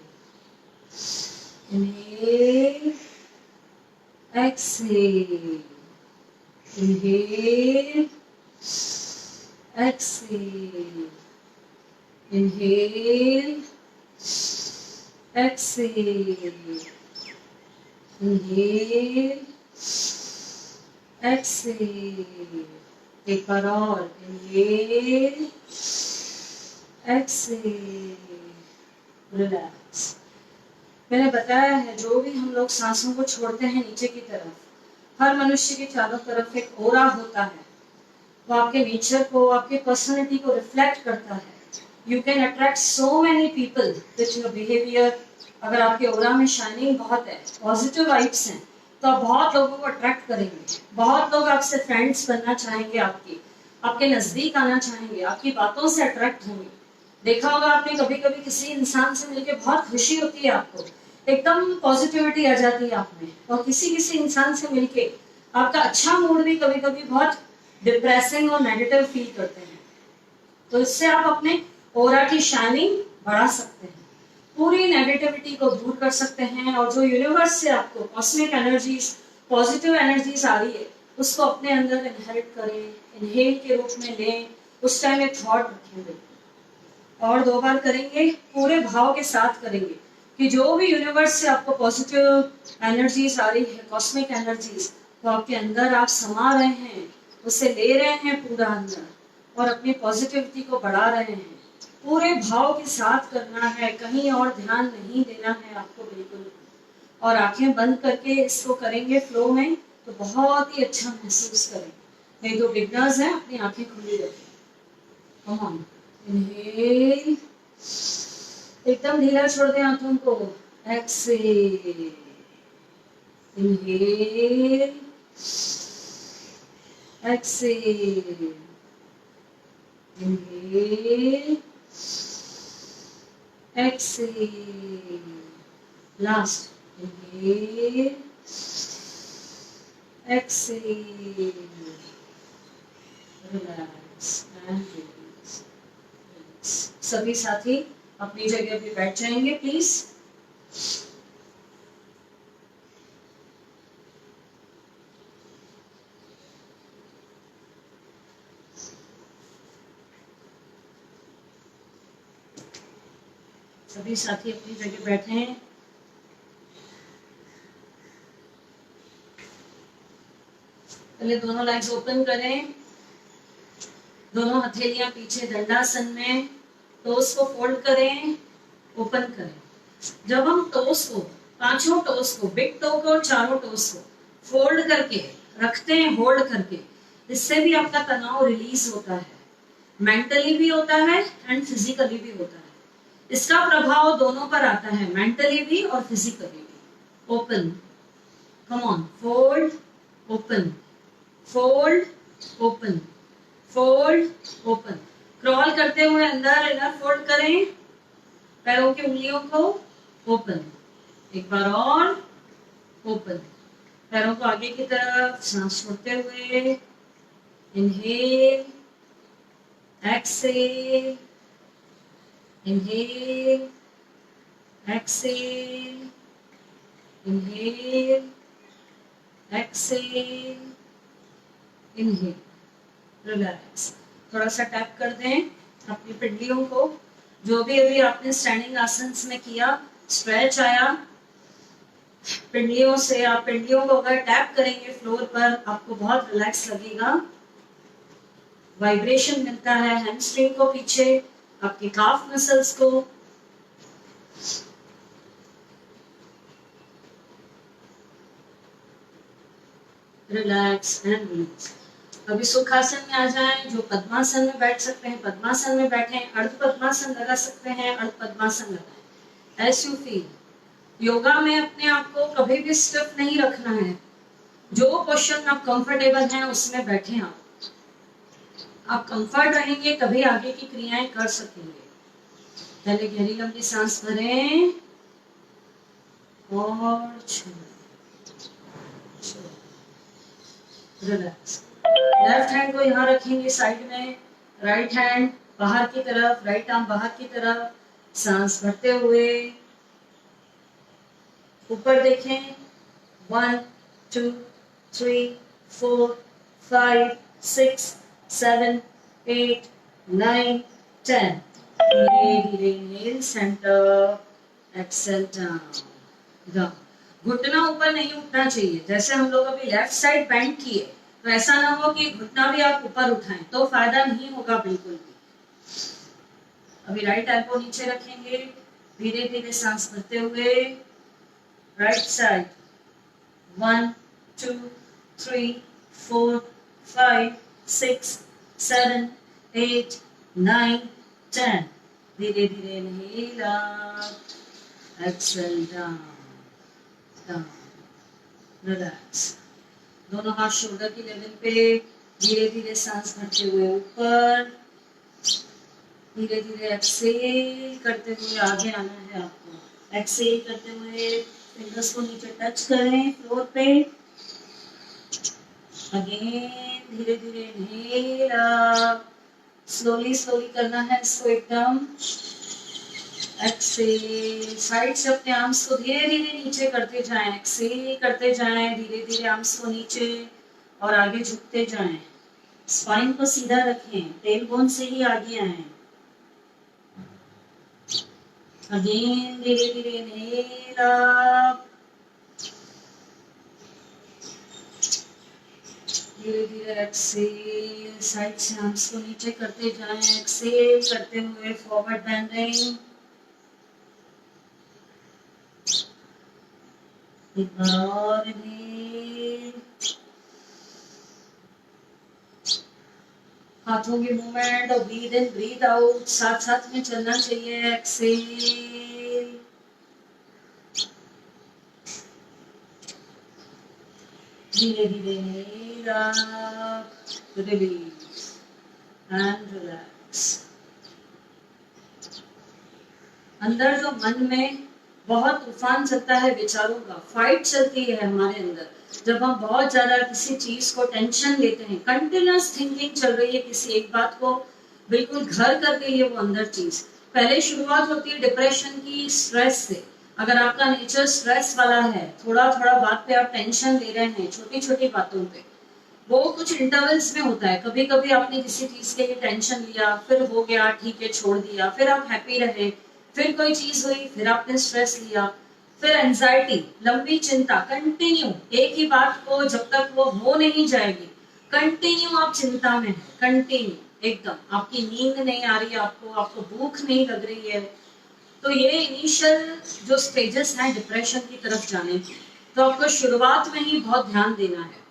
inhale, exhale, inhale, exhale, inhale, exhale, inhale, exhale। एक बार और, inhale, exhale, relax। मैंने बताया है, जो भी हम लोग सांसों को छोड़ते हैं नीचे की तरफ, हर मनुष्य के चारों तरफ एक ओरा होता है। वो आपके नेचर को, आपके पर्सनालिटी को रिफ्लेक्ट करता है। You can attract so many people with your behaviour. अगर आपके ओरा में शाइनिंग बहुत है, पॉजिटिव वाइब्स हैं, तो आप बहुत लोगों को अट्रैक्ट करेंगे। बहुत लोग आपसे फ्रेंड्स बनना चाहेंगे, आपके नजदीक आना चाहेंगे, आपकी बातों से अट्रैक्ट होंगे। देखा होगा आपने, कभी कभी किसी इंसान से मिलकर बहुत खुशी होती है आपको, एकदम पॉजिटिविटी आ जाती है आप में, और किसी किसी इंसान से मिलके आपका अच्छा मूड भी कभी कभी बहुत डिप्रेसिंग और नेगेटिव फील करते हैं, तो इससे आप अपने ऑरा की शाइनिंग बढ़ा सकते हैं, पूरी नेगेटिविटी को दूर कर सकते हैं, और जो यूनिवर्स से आपको कॉस्मिक एनर्जीज, पॉजिटिव एनर्जीज आ रही है, उसको अपने अंदर इनहेरिट करें, इनहेल के रूप में लें, उस टाइम एक थॉट रखेंगे और 2 बार करेंगे, पूरे भाव के साथ करेंगे कि जो भी यूनिवर्स से आपको पॉजिटिव एनर्जीज आ रही है, कॉस्मिक एनर्जीज, वो आपके अंदर आप समा रहे हैं, उसे ले रहे हैं पूरा अंदर, और अपनी पॉजिटिविटी को बढ़ा रहे हैं। पूरे भाव के साथ करना है, कहीं और ध्यान नहीं देना है आपको बिल्कुल, और आंखें बंद करके इसको करेंगे फ्लो में, तो बहुत ही अच्छा महसूस करेंगे। नहीं तो बिगनर्स हैं, अपनी आंखें खुली रखें। कम ऑन, इनहेल, एकदम ढीला छोड़ दें आंखों को, exhale, inhale, exhale, inhale, exhale, last, inhale, exhale, relax and release. सभी साथी अपनी जगह पे बैठ जाएंगे प्लीज। सभी साथी अपनी जगह बैठे हैं। पहले दोनों लेग्स ओपन करें, दोनों हथेलियां पीछे दंडासन में, टोस को फोल्ड करें, ओपन करें। जब हम टोस को, पांचों टोस को, बिग टो को और चारों टोस को फोल्ड करके रखते हैं, होल्ड करके, इससे भी आपका तनाव रिलीज होता है, मेंटली भी होता है एंड फिजिकली भी होता है। इसका प्रभाव दोनों पर आता है, मेंटली भी और फिजिकली भी। Open, come on, fold, open, fold, open, fold, open. Crawl करते हुए अंदर इनर फोल्ड करें, पैरों की उंगलियों को ओपन, एक बार और ओपन, पैरों को आगे की तरफ, सांस छोड़ते हुए, inhale, exhale, inhale, exhale, inhale, exhale, inhale, relax. थोड़ा सा टैप कर दें अपनी पिंडलियों को, जो भी अभी आपने स्टैंडिंग आसन्स में किया, स्ट्रेच आया पिंडलियों से, आप पिंडलियों को अगर टैप करेंगे फ्लोर पर, आपको बहुत रिलैक्स लगेगा, वाइब्रेशन मिलता है हैमस्ट्रिंग को, पीछे आपकी काफ मसल्स को। Relax and relax. अभी सुखासन में आ जाएं, जो पद्मासन में बैठ सकते हैं पद्मासन में बैठें, अर्ध पद्मासन लगा सकते हैं अर्ध पद्मासन लगाएं, एज यू फील। योगा में अपने आप को कभी भी स्टिफ नहीं रखना है, जो पोस्चर आप कंफर्टेबल हैं उसमें बैठें। आप कंफर्ट रहेंगे तभी आगे की क्रियाएं कर सकेंगे। पहले गहरी लंबी सांस भरें और छोड़ें, रिलैक्स। लेफ्ट हैंड को यहाँ रखेंगे साइड में, राइट हैंड बाहर की तरफ, राइट आर्म बाहर की तरफ, सांस भरते हुए ऊपर देखें। 1 2 3 4 5 6 7 8 9 10। धीरे धीरे इनहेल, सेंटर, एक्सेल, डाउन। घुटना ऊपर नहीं उठना चाहिए, जैसे हम लोग अभी लेफ्ट साइड बेंड किए, तो ऐसा ना हो कि घुटना भी आप ऊपर उठाएं, तो फायदा नहीं होगा बिल्कुल भी। अभी राइट एल्बो नीचे रखेंगे, धीरे धीरे सांस भरते हुए राइट साइड। 1 2 3 4 5 6 7 8 9 10। धीरे धीरे inhale up, Excel down, down, relax. दोनों हाथ शोल्डर की लेवल पे, धीरे धीरे सांस भरते हुए ऊपर, धीरे धीरे एक्सेल करते हुए आगे आना है आपको, एक्सेल करते हुए फिंगर्स को नीचे टच करें फ्लोर पे। अगेन धीरे धीरे इनहेल अप, स्लोली स्लोली करना है इसको एकदम। एक्सेल, साइड से अपने आर्म्स को धीरे धीरे नीचे करते जाएं, एक्सेल करते जाएं, धीरे धीरे आर्म्स को नीचे और आगे झुकते जाएं। स्पाइन को सीधा रखें, टेल बोन से ही आगे आए। अगेन धीरे धीरे इनहेल अप, धीरे धीरे एक्सेल, साइड से आर्म्स को नीचे करते जाएं, एक्सेल करते हुए फॉरवर्ड बेंडिंग। एक बार और इनहेल, हाथों की मूवमेंट और ब्रीद इन ब्रीद आउट साथ साथ में चलना चाहिए। एक्सेल, धीरे धीरे inhale up, release and relax. अंदर जो मन में बहुत तूफान चलता है विचारों का, फाइट चलती है हमारे अंदर, जब हम बहुत ज्यादा किसी चीज को टेंशन लेते हैं, कंटिन्यूअस थिंकिंग चल रही है किसी एक बात को बिल्कुल घर कर गई है वो अंदर चीज। पहले शुरुआत होती है डिप्रेशन की स्ट्रेस से। अगर आपका नेचर स्ट्रेस वाला है, थोड़ा थोड़ा बात पे आप टेंशन ले रहे हैं, छोटी छोटी बातों पे, वो कुछ इंटरवल्स में होता है। कभी कभी आपने किसी चीज के लिए टेंशन लिया, फिर हो गया ठीक है छोड़ दिया, फिर आप हैप्पी रहे, फिर कोई चीज हुई, फिर आपने स्ट्रेस लिया, फिर एंजाइटी, लंबी चिंता, कंटिन्यू एक ही बात को जब तक वो हो नहीं जाएगी, कंटिन्यू आप चिंता में है, कंटिन्यू एकदम। आपकी नींद नहीं आ रही है, आपको आपको भूख नहीं लग रही है। तो ये इनिशियल जो स्टेजेस हैं डिप्रेशन की तरफ जाने की, तो आपको शुरुआत में ही बहुत ध्यान देना है।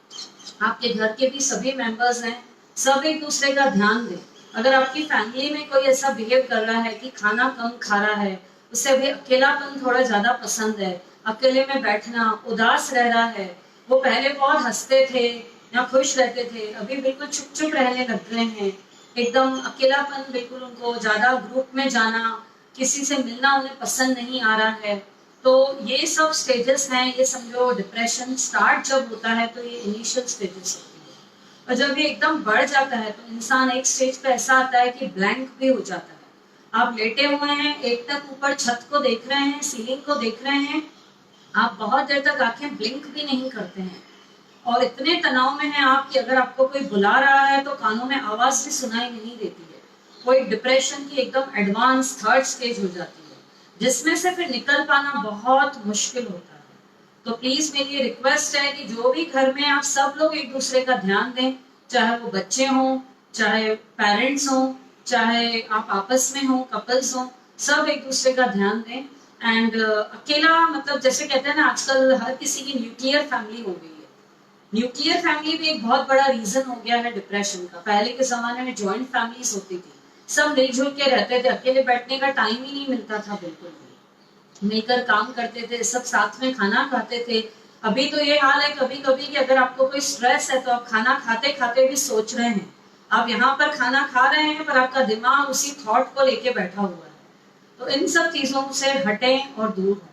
आपके घर के भी सभी मेंबर्स हैं, सब एक दूसरे का ध्यान दें। अगर आपकी फैमिली में कोई ऐसा बिहेव कर रहा है कि खाना कम खा रहा है, उसे अभी अकेलापन थोड़ा ज्यादा पसंद है, अकेले में बैठना, उदास रह रहा है, वो पहले बहुत हंसते थे या खुश रहते थे, अभी बिल्कुल चुप चुप रहने लग गए हैं, एकदम अकेलापन, बिल्कुल उनको ज्यादा ग्रुप में जाना, किसी से मिलना उन्हें पसंद नहीं आ रहा है, तो ये सब स्टेजेस हैं। ये समझो डिप्रेशन स्टार्ट जब होता है तो ये इनिशियल स्टेजेस होती है। और जब ये एकदम बढ़ जाता है तो इंसान एक स्टेज पे ऐसा आता है कि ब्लैंक भी हो जाता है। आप लेटे हुए हैं, एक तक ऊपर छत को देख रहे हैं, सीलिंग को देख रहे हैं, आप बहुत देर तक आंखें ब्लिंक भी नहीं करते हैं, और इतने तनाव में हैं आप कि अगर आपको कोई बुला रहा है तो कानों में आवाज भी सुनाई नहीं देती है। वो एक डिप्रेशन की एकदम एडवांस थर्ड स्टेज हो जाती है, जिसमें से फिर निकल पाना बहुत मुश्किल होता है। तो प्लीज मेरी ये रिक्वेस्ट है कि जो भी घर में आप सब लोग एक दूसरे का ध्यान दें, चाहे वो बच्चे हों, चाहे पेरेंट्स हों, चाहे आप आपस में हो, कपल्स हों, सब एक दूसरे का ध्यान दें। एंड अकेला मतलब जैसे कहते हैं ना, आजकल हर किसी की न्यूक्लियर फैमिली हो गई है। न्यूक्लियर फैमिली भी एक बहुत बड़ा रीजन हो गया है डिप्रेशन का। पहले के जमाने में जॉइंट फैमिलीज होती थी, सब मिलजुल के रहते थे, अकेले बैठने का टाइम ही नहीं मिलता था बिल्कुल भी, मिलकर काम करते थे, सब साथ में खाना खाते थे। अभी तो ये हाल है कभी कभी कि अगर आपको कोई स्ट्रेस है तो आप खाना खाते खाते भी सोच रहे हैं, आप यहाँ पर खाना खा रहे हैं पर आपका दिमाग उसी थॉट को लेके बैठा हुआ है। तो इन सब चीजों से हटें और दूर हो।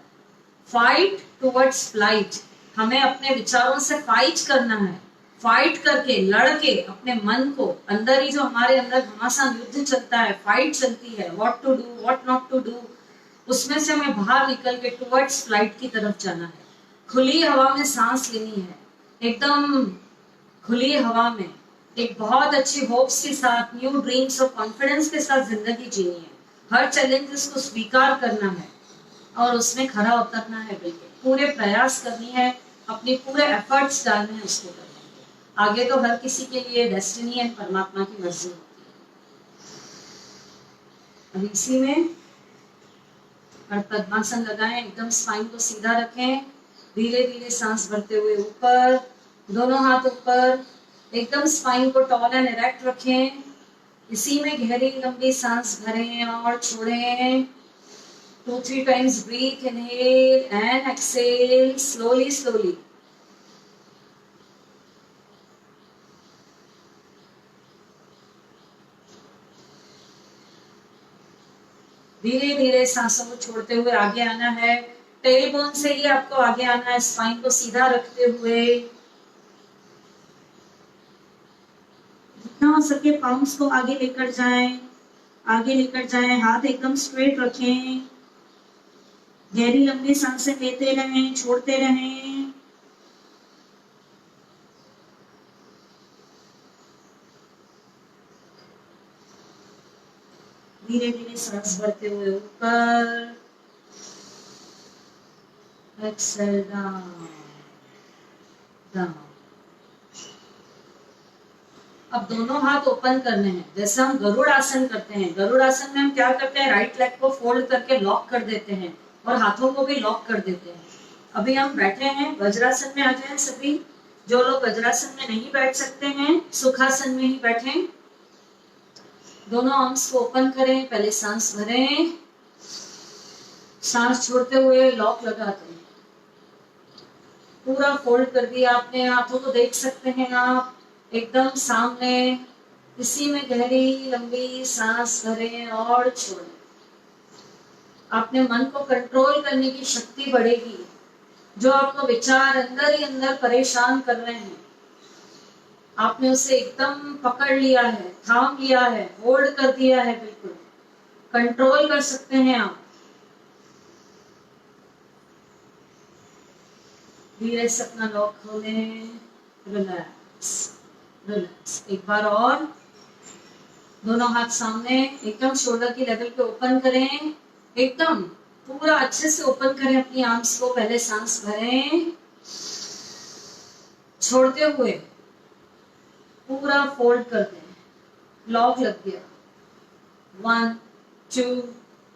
फाइट टुवर्ड्स फ्लाइट, हमें अपने विचारों से फाइट करना है, फाइट करके लड़ के अपने मन को, अंदर ही जो हमारे अंदर घमासान युद्ध चलता है, फाइट चलती है, what to do what not to do, उसमें से हमें बाहर निकल के टुवर्ड्स फ्लाइट की तरफ जाना है। खुली हवा में सांस लेनी है, एकदम खुली हवा में, एक बहुत अच्छी होप्स के साथ, न्यू ड्रीम्स और कॉन्फिडेंस के साथ जिंदगी जीनी है। हर चैलेंजेस को स्वीकार करना है और उसमें खरा उतरना है, बिल्कुल पूरे प्रयास करनी है, अपने पूरे एफर्ट्स डालने हैं उसको करने के। आगे तो हर किसी के लिए डेस्टिनी एंड परमात्मा की मर्जी होती है। अब इसी में पद्मासन लगाएं, एकदम स्पाइन को सीधा रखें, धीरे धीरे सांस भरते हुए ऊपर, दोनों हाथ ऊपर, एकदम स्पाइन को टॉल एंड इरेक्ट रखें। इसी में गहरी लंबी सांस भरें और छोड़ें। 2-3 times breathe, inhale and exhale slowly slowly. धीरे धीरे सांसों को छोड़ते हुए आगे आना है। टेल बोन से ही आपको आगे आना है, स्पाइन को सीधा रखते हुए। जितना हो सके पाम्स को आगे लेकर जाएं, आगे लेकर जाएं। हाथ एकदम स्ट्रेट रखें। गहरी लंबी सांसें लेते रहें, छोड़ते रहें। धीरे धीरे सांस भरते हुए ऊपर, एक्सेल डाउन डाउन। अब दोनों हाथ ओपन करने हैं, जैसे हम गरुड़ आसन करते हैं। गरुड़ आसन में हम क्या करते हैं, राइट लेग को फोल्ड करके लॉक कर देते हैं और हाथों को भी लॉक कर देते हैं। अभी हम बैठे हैं, वज्रासन में आ जाएं सभी। जो लोग वज्रासन में नहीं बैठ सकते हैं, सुखासन में ही बैठें। दोनों आर्म्स को ओपन करें, पहले सांस भरें, सांस छोड़ते हुए लॉक लगाते हैं। पूरा फोल्ड कर दिया आपने, हाथों को देख सकते हैं आप एकदम सामने। इसी में गहरी लंबी सांस भरें और छोड़ें। आपने मन को कंट्रोल करने की शक्ति बढ़ेगी। जो आपको विचार अंदर ही अंदर परेशान कर रहे हैं, आपने उसे एकदम पकड़ लिया है, थाम लिया है, होल्ड कर दिया है, बिल्कुल कंट्रोल कर सकते हैं आप। धीरे से अपना लॉक खोलें, रिलैक्स रिलैक्स। एक बार और, दोनों हाथ सामने, एकदम शोल्डर की लेवल पे ओपन करें, एकदम पूरा अच्छे से ओपन करें अपनी आर्म्स को। पहले सांस भरें, छोड़ते हुए पूरा फोल्ड कर दें, लॉक लग गया। 1 2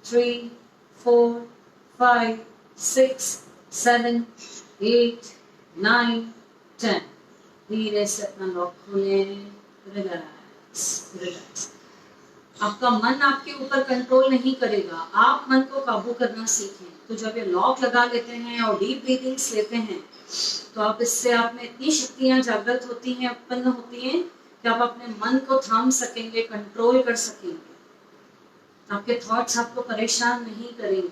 3 4 5 6 7 8 9 10। धीरे से अपना लॉक खोलें, रिलैक्स रिलैक्स। आपका मन आपके ऊपर कंट्रोल नहीं करेगा, आप मन को काबू करना सीखें। तो जब ये लॉक लगा लेते हैं और डीप ब्रीदिंग्स लेते हैं, तो आप इससे आप में इतनी शक्तियां जागृत होती हैं, उत्पन्न होती हैं कि आप अपने मन को थाम सकेंगे, कंट्रोल कर सकेंगे। आपके थॉट्स आपको परेशान नहीं करेंगे।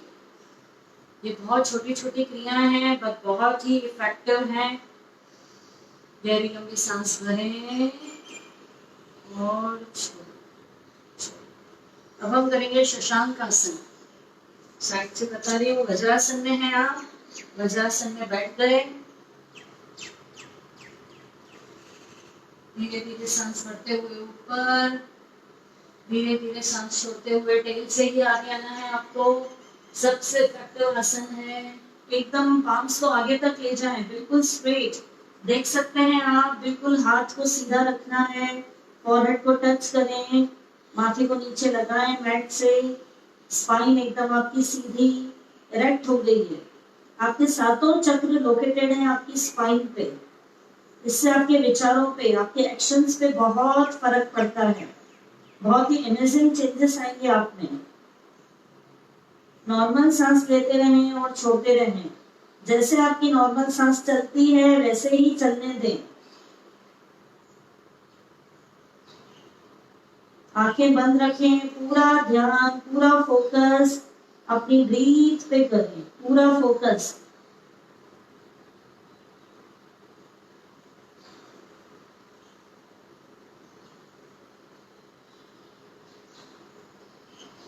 ये बहुत छोटी छोटी क्रियाएं हैं, बट बहुत ही इफेक्टिव हैं। गहरी लंबी सांस भरें और छोड़ें। अब हम करेंगे शशांक आसन। साइड से बता रही हूँ, वज्रासन में है आप। वज्रासन में बैठ गए, धीरे धीरे सांस भरते हुए ऊपर, धीरे धीरे सांस छोड़ते हुए टेल से ही आगे आना है आपको। सबसे इफेक्टिव आसन है। एकदम पाम्स को आगे तक ले जाएं, बिल्कुल स्ट्रेट। देख सकते हैं आप, बिल्कुल हाथ को सीधा रखना है, फॉरहेड को टच करें, माथे को नीचे लगाएं मैट से। स्पाइन एकदम आपकी सीधी इरेक्ट हो गई है। आपके सातों चक्र लोकेटेड हैं आपकी स्पाइन पे। इससे आपके विचारों पे, आपके एक्शंस पे बहुत फर्क पड़ता है। बहुत ही अमेजिंग चेंजेस आएंगे आप में। नॉर्मल सांस लेते रहें और छोड़ते रहें। जैसे आपकी नॉर्मल सांस चलती है वैसे ही चलने दें। आंखें बंद रखें, पूरा ध्यान, पूरा फोकस अपनी ब्रीथ पे करें, पूरा फोकस।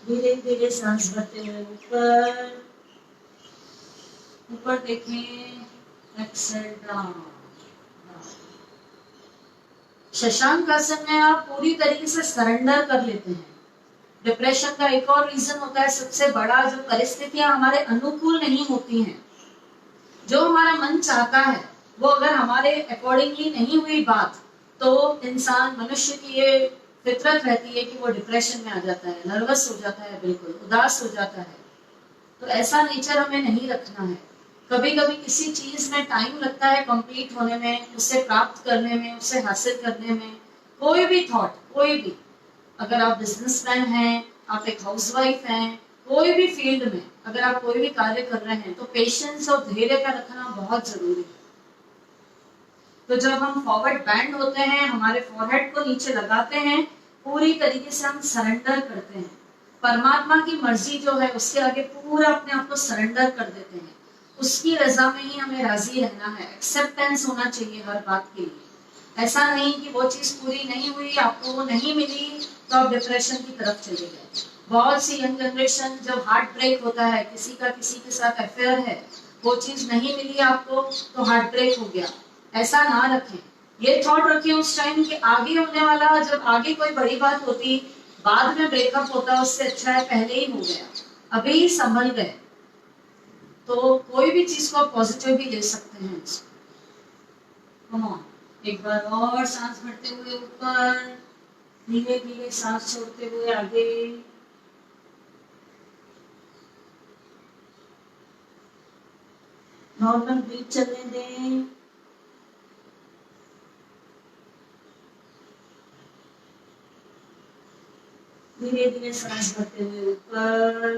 धीरे धीरे सांस भरते हुए ऊपर ऊपर देखें, एक्सेल डाउन। शशांक आसन में आप पूरी तरीके से सरेंडर कर लेते हैं। डिप्रेशन का एक और रीजन होता है सबसे बड़ा, जो परिस्थितियां हमारे अनुकूल नहीं होती हैं, जो हमारा मन चाहता है वो अगर हमारे अकॉर्डिंगली नहीं हुई बात, तो इंसान, मनुष्य की ये फितरत रहती है कि वो डिप्रेशन में आ जाता है, नर्वस हो जाता है, बिल्कुल उदास हो जाता है। तो ऐसा नेचर हमें नहीं रखना है। कभी कभी किसी चीज में टाइम लगता है कंप्लीट होने में, उसे प्राप्त करने में, उसे हासिल करने में। कोई भी थॉट, कोई भी, अगर आप बिजनेसमैन हैं, आप एक हाउसवाइफ हैं, कोई भी फील्ड में अगर आप कोई भी कार्य कर रहे हैं, तो पेशेंस और धैर्य का रखना बहुत जरूरी है। तो जब हम फॉरवर्ड बैंड होते हैं, हमारे फॉरहेड को नीचे लगाते हैं, पूरी तरीके से हम सरेंडर करते हैं परमात्मा की मर्जी जो है उसके आगे पूरा अपने आप को सरेंडर कर देते हैं। उसकी रजा में ही हमें राजी रहना है। एक्सेप्टेंस होना चाहिए हर बात के लिए। ऐसा नहीं कि वो चीज पूरी नहीं हुई, आपको वो नहीं मिली तो आप डिप्रेशन की तरफ चले गए। बहुत सी यंग जनरेशन जब हार्ट ब्रेक होता है, किसी का किसी के साथ अफेयर है, वो चीज नहीं मिली आपको तो हार्ट ब्रेक हो गया, ऐसा ना रखें। ये थॉट रखें उस टाइम कि आगे होने वाला, जब आगे कोई बड़ी बात होती, बाद में ब्रेकअप होता, उससे अच्छा है पहले ही हो गया, अभी ही संभल गए। तो कोई भी चीज को आप पॉजिटिव भी ले सकते हैं। कम ऑन, एक बार और सांस भरते हुए ऊपर, धीरे धीरे सांस छोड़ते हुए आगे। नॉर्मल ब्रीथ चलने दें। धीरे धीरे सांस भरते हुए ऊपर,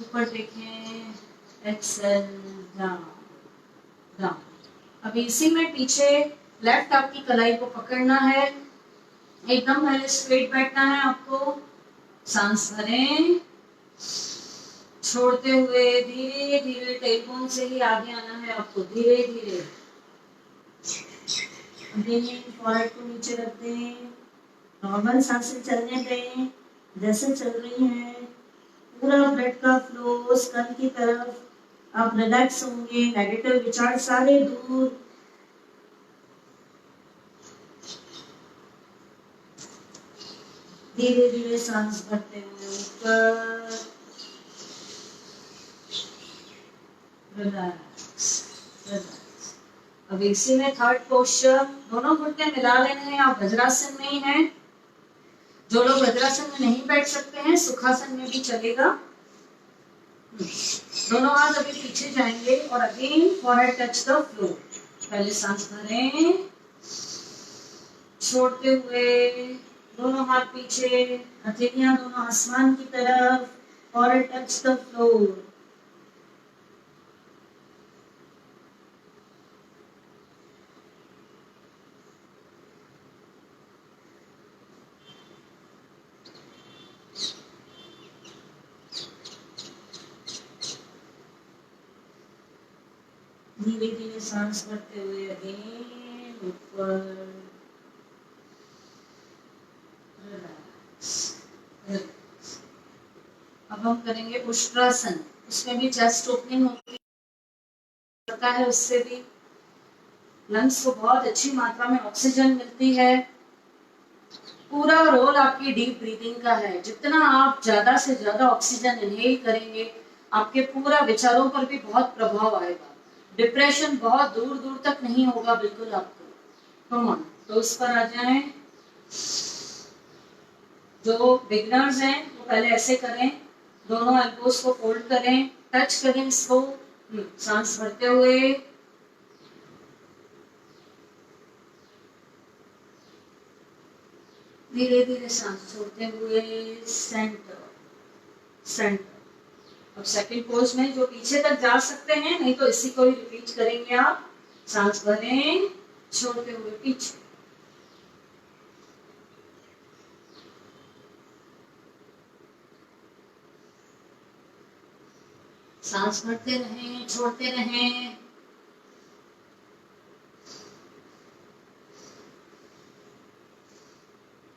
ऊपर देखें, एक्सेल, डाउन डाउन। अभी इसी में पीछे लेफ्ट आपकी कलाई को पकड़ना है, एकदम पहले स्ट्रेट बैठना है आपको। सांस भरें, छोड़ते हुए धीरे धीरे टेलबोन से ही आगे आना है आपको, धीरे धीरे। फॉरहेड को नीचे रख दें, नॉर्मल सांसें चलने दें जैसे चल रही हैं। पूरा ब्लड का फ्लो स्कल की तरफ, आप रिलैक्स होंगे, नेगेटिव विचार सारे दूर। धीरे धीरे सांस भरते हुए ऊपर, रिलैक्स रिलैक्स। अब इसी में थर्ड पोस्चर, दोनों घुटने मिला लेने हैं। आप वज्रासन में ही हैं। जो लोग वज्रासन में नहीं बैठ सकते हैं, सुखासन में भी चलेगा। दोनों हाथ अभी पीछे जाएंगे और again forehead touch the floor. पहले सांस भरें, छोड़ते हुए दोनों हाथ पीछे, हथेलियां दोनों आसमान की तरफ, फॉरहेड टच द फ्लोर। धीरे धीरे सांस भरते हुए अगेन ऊपर, रिलैक्स रिलैक्स। अब हम करेंगे उष्ट्रासन। उसमें भी चेस्ट ओपनिंग होता है, उससे भी लंग्स को बहुत अच्छी मात्रा में ऑक्सीजन मिलती है। पूरा रोल आपकी डीप ब्रीदिंग का है। जितना आप ज्यादा से ज्यादा ऑक्सीजन इनहेल करेंगे, आपके पूरा विचारों पर भी बहुत प्रभाव आएगा। डिप्रेशन बहुत दूर दूर तक नहीं होगा बिल्कुल आपको। कम ऑन, तो उस पर आ जाएं। जो बिगनर्स हैं वो पहले ऐसे करें, दोनों एल्बोस को फोल्ड करें, टच करें इसको, सांस भरते हुए, धीरे धीरे सांस छोड़ते हुए सेंटर सेंटर। अब सेकंड पोज में जो पीछे तक जा सकते हैं, नहीं तो इसी को ही रिपीट करेंगे आप। सांस भरें, छोड़ते हुए पीछे, सांस भरते रहें, छोड़ते रहें।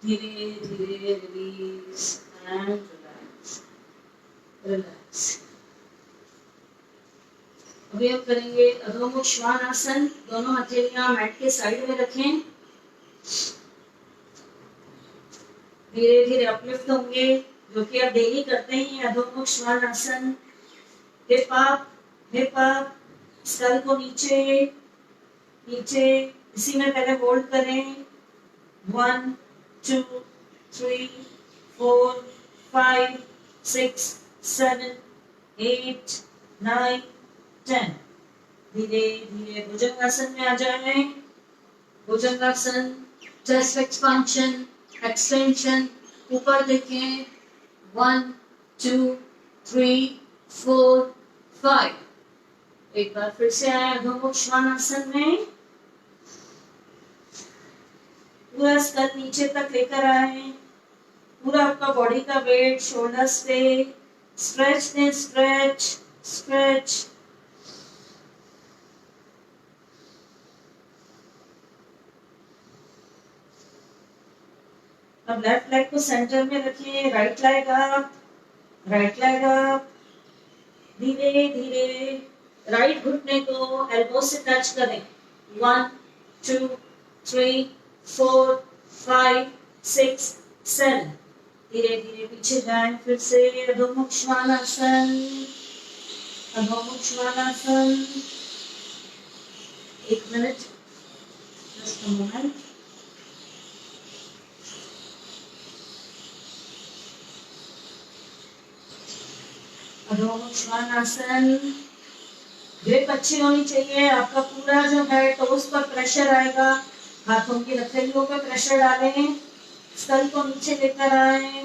धीरे धीरे रिलीज एंड रिलैक्स रिलैक्स। अभी हम करेंगे अधोमुख श्वान आसन। दोनों हथेलियां मैट के साइड में रखें, धीरे धीरे अपलिफ्ट होंगे, जो कि आप डेली करते ही हैं। अधोमुख श्वान आसन, हिप अप, स्कल को नीचे नीचे, इसी में पहले होल्ड करें। 1 2 3 4 5 6 7 8 9 10। धीरे धीरे भुजंगासन में आ जाए। भुजंगासन, चेस्ट एक्सपांशन, एक्सटेंशन, ऊपर देखें। 1 2 3 4 5। एक बार फिर से आए अधोमुख श्वानासन में। पूरा स्कल नीचे तक लेकर आए, पूरा आपका बॉडी का वेट शोल्डर्स पे, स्ट्रेच ने स्ट्रेच स्ट्रेच। अब लेफ्ट लेग को सेंटर में रखिए, right leg up, right leg up, धीरे धीरे राइट घुटने को एल्बो से टच करें। 1 2 3 4 5 6 7। धीरे धीरे पीछे जाएं, फिर से अधोमुख श्वानासन, अधोमुख श्वानासन। 1 मिनट, जस्ट अ मोमेंट। अधोमुख श्वानासन। ग्रिप अच्छी होनी चाहिए, आपका पूरा जो है टोस पर प्रेशर आएगा, हाथों की हथेलियों पर प्रेशर डालें, स्कल को नीचे लेकर आए।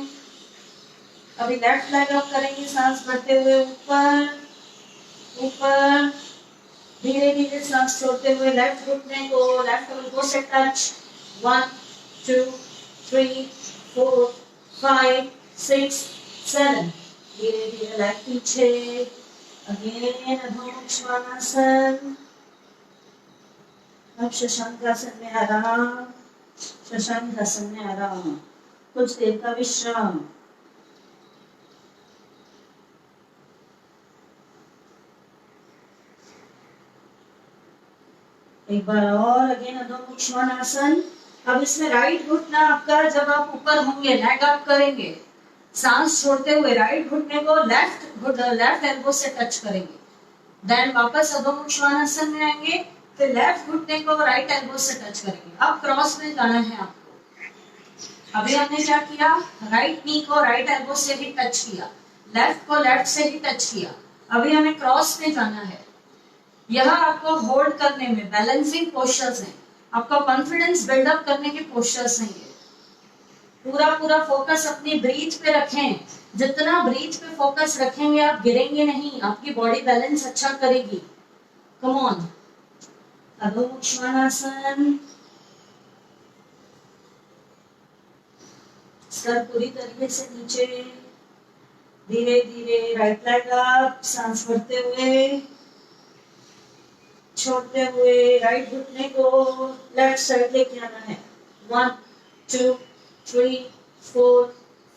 अभी लेफ्ट लेग अप करेंगे, सांस भरते हुए ऊपर ऊपर, धीरे धीरे सांस छोड़ते हुए लेफ्ट घुटने को लेफ्ट एल्बो से टच। 1 2 3 4 5 6 7। धीरे धीरे लेग पीछे, अगेन अधोमुख श्वानासन। अब शशांकासन में आराम, शशांकासन में आराम, कुछ देर का विश्राम। एक बार और, अगेन अधोमुख श्वानासन। अब इसमें राइट घुटना आपका, जब आप ऊपर होंगे लेग अप करेंगे, सांस छोड़ते हुए राइट घुटने को लेफ्ट एल्बो से टच करेंगे, देन वापस अधोमुख श्वानासन में आएंगे, फिर लेफ्ट घुटने को राइट एल्बो से टच करेंगे। अब क्रॉस में जाना है आपको। अभी हमने क्या किया, राइट नी को राइट एल्बो से ही टच किया, लेफ्ट को लेफ्ट से ही टच किया। अभी हमें क्रॉस में जाना है। यह आपको होल्ड करने में बैलेंसिंग पोस्चर्स हैं, आपका कॉन्फिडेंस बिल्डअप करने के पोस्चर्स हैं ये। पूरा पूरा फोकस अपनी ब्रीथ पे रखें। जितना ब्रीथ पे फोकस रखेंगे आप गिरेंगे नहीं, आपकी बॉडी बैलेंस अच्छा करेगी। कम ऑन, अधोमुख श्वानासन। सर पूरी तरीके से नीचे, धीरे धीरे राइट लेग अप, सांस भरते हुए, छोड़ते हुए राइट घुटने को लेफ्ट साइड लेके आना है। 1 2 3 4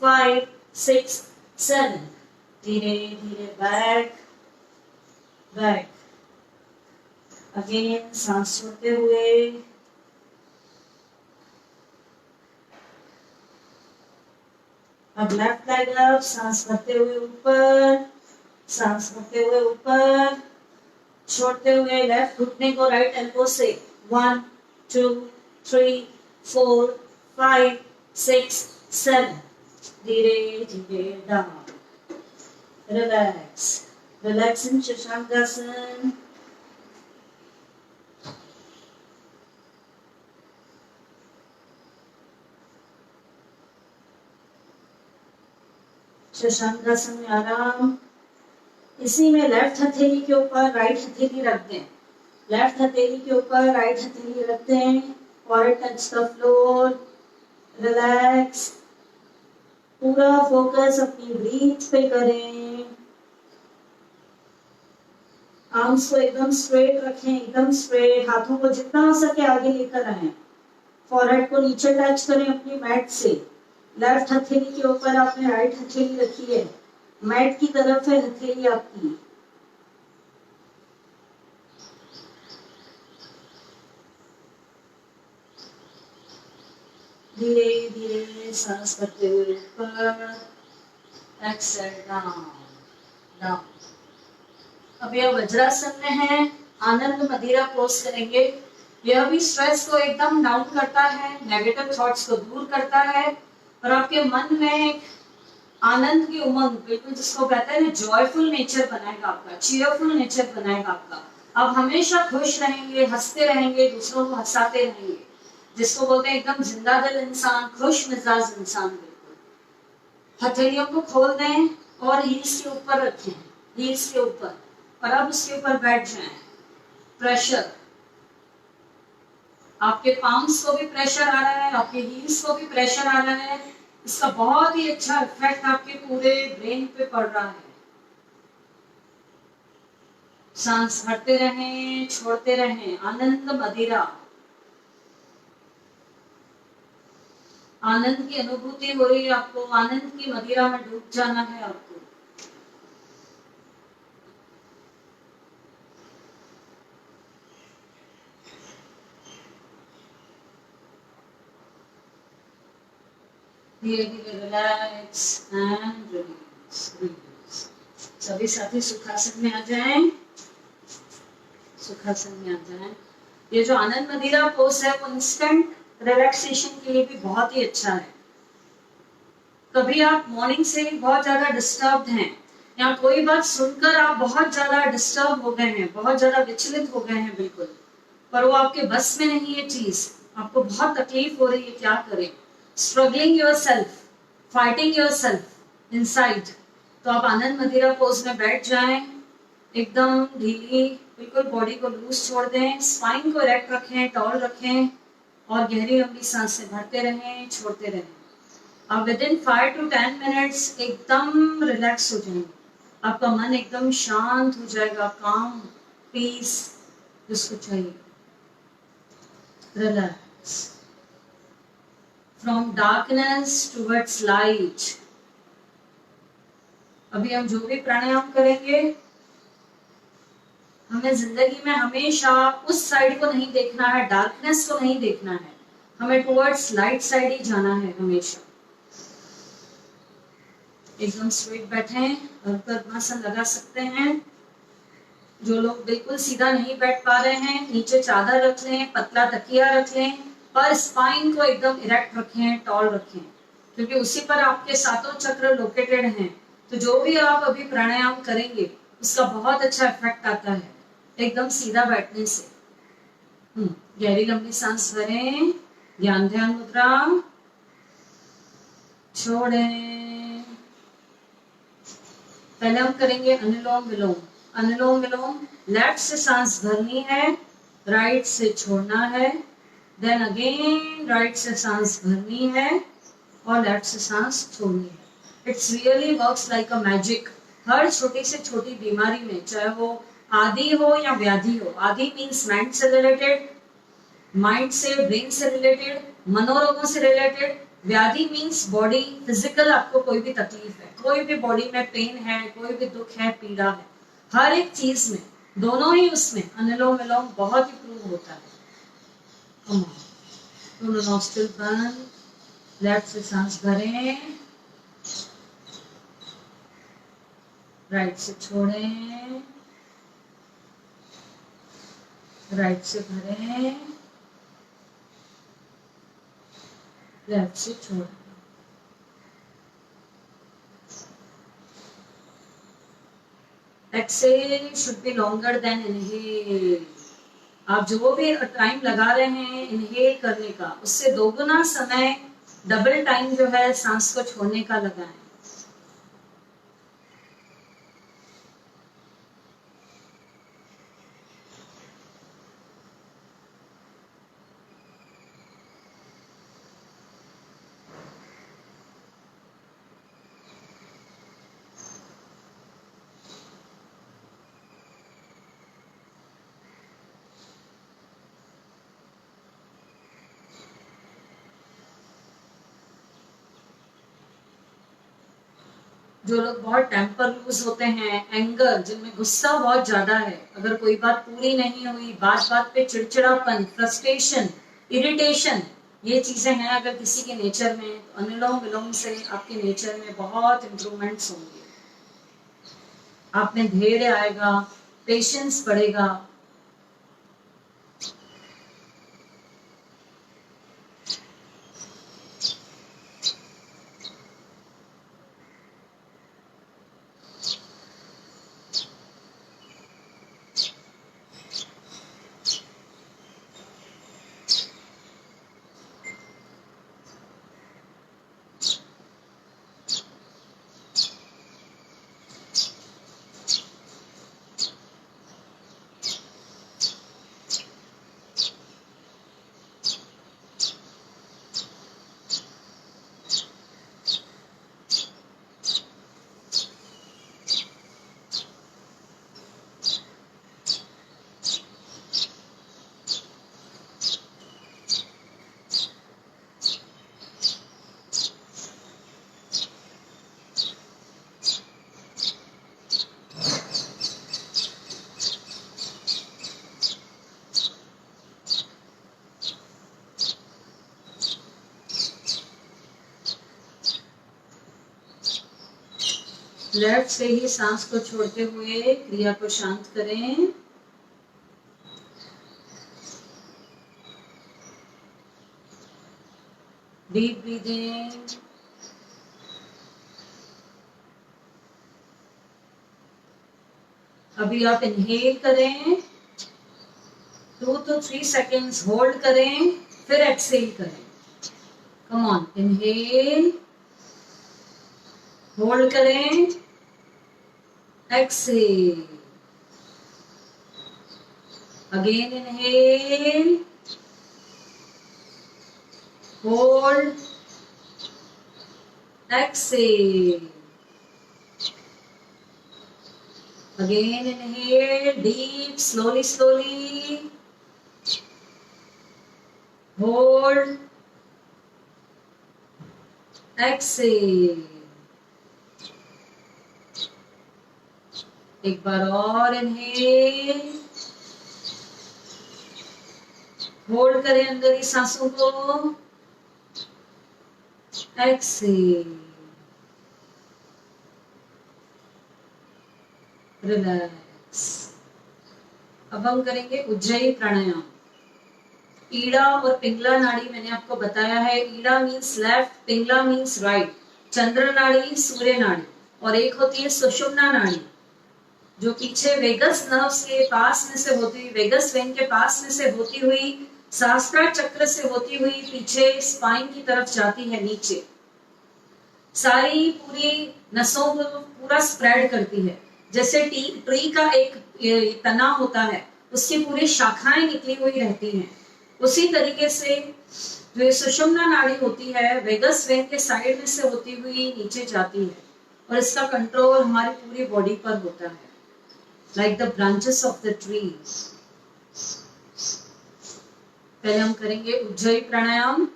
5 6 7। धीरे धीरे बैक बैक, अगेन सांस छोड़ते हुए, अब लेफ्ट लेग अप, सांस भरते हुए ऊपर, सांस भरते हुए ऊपर, छोड़ते हुए लेफ्ट घुटने को राइट एल्बो से। 1 2 3 4 5 6 7। धीरे धीरे down, relax, relax in Shashankasana. Shashankasana में आराम। इसी में लेफ्ट हथेली के ऊपर राइट हथेली रख दें, लेफ्ट हथेली के ऊपर राइट हथेली रख दें, forehead touch the floor, relax. पूरा फोकस अपनी ब्रीथ पे करें। आर्म्स को एकदम स्ट्रेट रखें, एकदम स्ट्रेट, हाथों को जितना हो सके आगे लेकर आए, फॉरहेड को नीचे टच करें अपनी मैट से। लेफ्ट हथेली के ऊपर आपने राइट हथेली रखी है, मैट की तरफ है हथेली आपकी। धीरे धीरे सांस करते हुए ऊपर, एक्सेल डाउन डाउन। अब यह वज्रासन में है, आनंद मदिरा पोज करेंगे। यह भी स्ट्रेस को एकदम डाउन करता है, नेगेटिव थॉट्स को दूर करता है और आपके मन में आनंद की उमंग, बिल्कुल जिसको कहते हैं ना, जॉयफुल नेचर बनाएगा आपका, चीयरफुल नेचर बनाएगा आपका। आप हमेशा खुश रहेंगे, हंसते रहेंगे, दूसरों को हंसाते रहेंगे, जिसको बोलते हैं एकदम जिंदा दिल इंसान, खुश मिजाज इंसान। बिल्कुल हथेलियों को खोल दें और हील्स के ऊपर रखें, हील्स के ऊपर, और अब उसके ऊपर बैठ जाएं। प्रेशर, आपके पाम्स को भी प्रेशर आ रहा है, आपके हील्स को भी प्रेशर आ रहा है। इसका बहुत ही अच्छा इफेक्ट आपके पूरे ब्रेन पे पड़ रहा है। सांस भरते रहें, छोड़ते रहें। आनंद मदिरा, आनंद की अनुभूति हो रही है आपको, आनंद की मदिरा में डूब जाना है आपको। धीरे धीरे रिलैक्स एंड रिलीज। सभी साथी सुखासन में आ जाएं, सुखासन में आ जाएं। ये जो आनंद मदिरा पोज है वो इंस्टेंट रिलैक्सेशन के लिए भी बहुत ही अच्छा है। कभी आप मॉर्निंग से ही बहुत ज्यादा डिस्टर्ब हैं या कोई बात सुनकर आप बहुत ज्यादा डिस्टर्ब हो गए हैं, बहुत ज्यादा विचलित हो गए हैं बिल्कुल, पर वो आपके बस में नहीं है चीज, आपको बहुत तकलीफ हो रही है, क्या करें, struggling your self, fighting your self inside, तो आप आनंद मदिरा पोज में बैठ जाएं, एकदम ढीली, बिल्कुल बॉडी को लूज छोड़ दें, स्पाइन को इरेक्ट रखें, टॉल रखें और गहरी लंबी सांसें भरते रहें, छोड़ते रहें। आप विद इन 5 to 10 मिनट्स एकदम रिलैक्स हो जाएंगे, आपका मन एकदम शांत हो जाएगा, काम, पीस जिसको चाहिए। Relax from darkness towards light. अभी हम जो भी प्राणायाम करेंगे, हमें जिंदगी में हमेशा उस साइड को नहीं देखना है, डार्कनेस को नहीं देखना है, हमें टुवर्ड्स लाइट साइड ही जाना है हमेशा। एकदम स्ट्रेट बैठें, पद्मासन लगा सकते हैं। जो लोग बिल्कुल सीधा नहीं बैठ पा रहे हैं, नीचे चादर रख लें, पतला तकिया रख लें, पर स्पाइन को एकदम इरेक्ट रखें, टॉल रखें, क्योंकि उसी पर आपके सातों चक्र लोकेटेड हैं। तो जो भी आप अभी प्राणायाम करेंगे उसका बहुत अच्छा इफेक्ट आता है एकदम सीधा बैठने से। गहरी लंबी सांस भरें, ध्यान ध्यान मुद्रा, छोड़ें। पहले हम करेंगे अनुलोम विलोम। अनुलोम विलोम, लेफ्ट से सांस भरनी है, राइट से छोड़ना है, देन अगेन राइट से सांस भरनी है और लेफ्ट से सांस छोड़नी है। It's really works like a magic. हर छोटी से छोटी बीमारी में, चाहे वो आदि हो या व्याधि हो, आदि मीन्स माइंड से रिलेटेड, माइंड से, ब्रेन से रिलेटेड, मनोरोगों से रिलेटेड, व्याधि मीन्स बॉडी, फिजिकल आपको कोई भी तकलीफ है, कोई भी बॉडी में पेन है, कोई भी दुख है, पीड़ा है, हर एक चीज में, दोनों ही उसमें अनुलोम विलोम बहुत ही प्रूव होता है। दोनों नॉस्ट्रिल बंद, लेफ्ट से सांस भरें, राइट से छोड़ें, राइट से भरें, लेफ्ट से छोड़ें। Exhale should be longer than inhale. आप जो भी टाइम लगा रहे हैं इनहेल करने का, उससे दोगुना समय, डबल टाइम जो है सांस को छोड़ने का लगाएं। जो लोग बहुत टेम्पर लूज होते हैं, एंगर, जिनमें गुस्सा बहुत ज्यादा है, अगर कोई बात पूरी नहीं हुई, बात बात पे चिड़चिड़ापन, फ्रस्ट्रेशन, इरिटेशन, ये चीजें हैं अगर किसी के नेचर में, तो अनुलोम विलोम से आपके नेचर में बहुत इंप्रूवमेंट्स होंगे। आप में धैर्य आएगा, पेशेंस बढ़ेगा। लेफ्ट से ही सांस को छोड़ते हुए क्रिया को शांत करें। Deep breathing. अभी आप इनहेल करें, 2 to 3 सेकेंड्स होल्ड करें, फिर एक्सहेल करें। कम ऑन, इनहेल, होल्ड करें, exhale, again inhale, hold, exhale, again inhale deep, slowly, hold, exhale, एक बार और इनहेल, होल्ड करें अंदर की सांसों को, एक्सहेल, रिलैक्स। अब हम करेंगे उज्जयी प्राणायाम। ईड़ा और पिंगला नाड़ी मैंने आपको बताया है। Ida means left, Pingala means right. चंद्र नाड़ी सूर्य नाड़ी, और एक होती है सुषुम्ना नाड़ी जो पीछे वेगस नर्व्स के पास में से होती हुई, वेगस वेन के पास में से होती हुई, सहस्त्रार चक्र से होती हुई पीछे स्पाइन की तरफ जाती है, नीचे सारी पूरी नसों को पूरा स्प्रेड करती है। जैसे ट्री का एक तना होता है, उसकी पूरी शाखाएं निकली हुई रहती हैं, उसी तरीके से जो सुषुम्ना नाड़ी होती है वेगस वेन के साइड में से होती हुई नीचे जाती है, और इसका कंट्रोल हमारी पूरी बॉडी पर होता है, like the branches of the trees. पहले हम करेंगे उज्जयी प्राणायाम।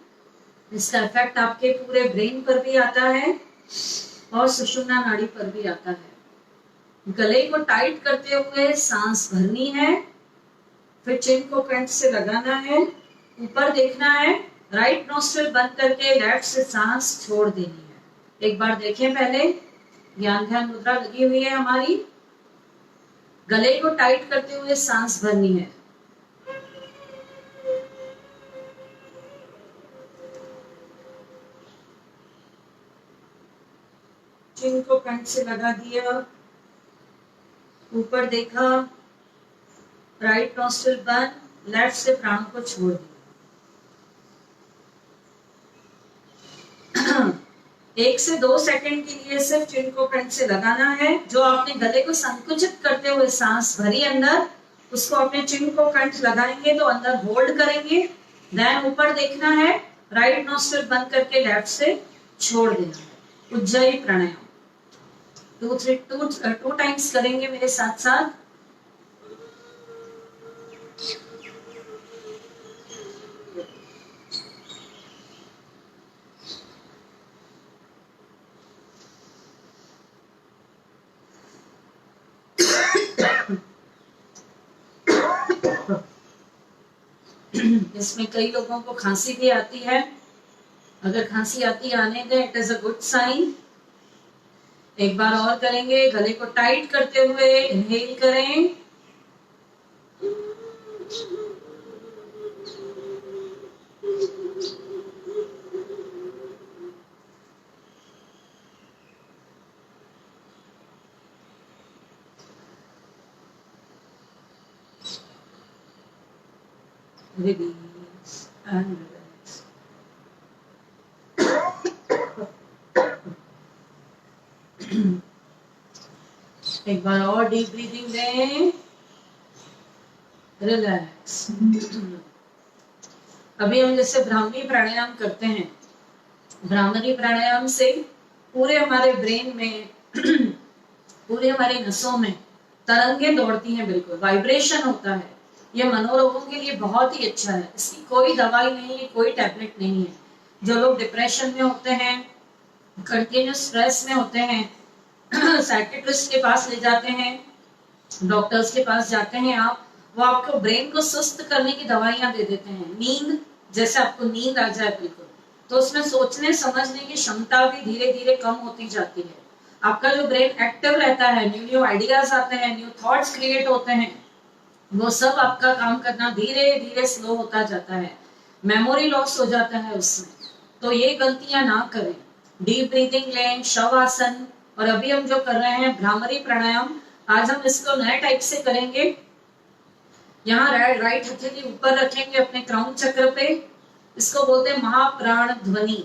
इसका इफेक्ट आपके पूरे ब्रेन पर भी आता है और सुषुम्ना नाड़ी पर भी आता है। गले को टाइट करते हुए सांस भरनी है, फिर चिन को कंठ से लगाना है, ऊपर देखना है, राइट नोस्ट्रिल बंद करके लेफ्ट से सांस छोड़ देनी है। एक बार देखें पहले, ज्ञान ध्यान मुद्रा लगी हुई है हमारी। गले को टाइट करते हुए सांस भरनी है, चिन को कंठ से लगा दिया, ऊपर देखा, राइट नोस्ट्रिल बंद, लेफ्ट से प्राणों को छोड़ दिया। 1 से 2 सेकंड के लिए सिर्फ चिन को कंठ से लगाना है। जो आपने गले को संकुचित करते हुए सांस भरी अंदर, उसको अपने चिन को कंठ लगाएंगे तो अंदर होल्ड करेंगे, देन ऊपर देखना है, राइट नोस्ट्रिल बंद करके लेफ्ट से छोड़ देना है। उज्जयी प्राणायाम 2 टाइम्स करेंगे मेरे साथ साथ। इसमें कई लोगों को खांसी भी आती है। अगर खांसी आती आने दें, it is a good sign. एक बार और करेंगे, गले को टाइट करते हुए इनहेल करें, release and relax. एक बार और डीप ब्रीदिंग दें, रिलैक्स। अभी हम जैसे भ्रामरी प्राणायाम करते हैं, भ्रामरी प्राणायाम से पूरे हमारे ब्रेन में पूरे हमारे नसों में तरंगे दौड़ती हैं, बिल्कुल वाइब्रेशन होता है। ये मनोरोगों के लिए बहुत ही अच्छा है। इसकी कोई दवाई नहीं है, कोई टैबलेट नहीं है। जो लोग डिप्रेशन में होते हैं, कंटिन्यूस स्ट्रेस में होते हैं, साइकियाट्रिस्ट के पास ले जाते हैं, डॉक्टर्स के पास जाते हैं आप, वो आपको ब्रेन को सुस्त करने की दवाइयां दे देते हैं। नींद, जैसे आपको नींद आ जाए बिल्कुल, तो उसमें सोचने समझने की क्षमता भी धीरे धीरे कम होती जाती है। आपका जो ब्रेन एक्टिव रहता है, न्यू न्यू आइडियाज आते हैं, न्यू थॉट्स क्रिएट होते हैं, वो सब आपका काम करना धीरे धीरे स्लो होता जाता है, मेमोरी लॉस हो जाता है उसमें। तो ये गलतियां ना करें। डीप ब्रीथिंग लें, शवासन, और अभी हम जो कर रहे हैं भ्रामरी प्राणायाम, आज हम इसको नए टाइप से करेंगे। यहाँ राइट हथेली ऊपर रखेंगे अपने क्राउन चक्र पे, इसको बोलते हैं महाप्राण ध्वनि।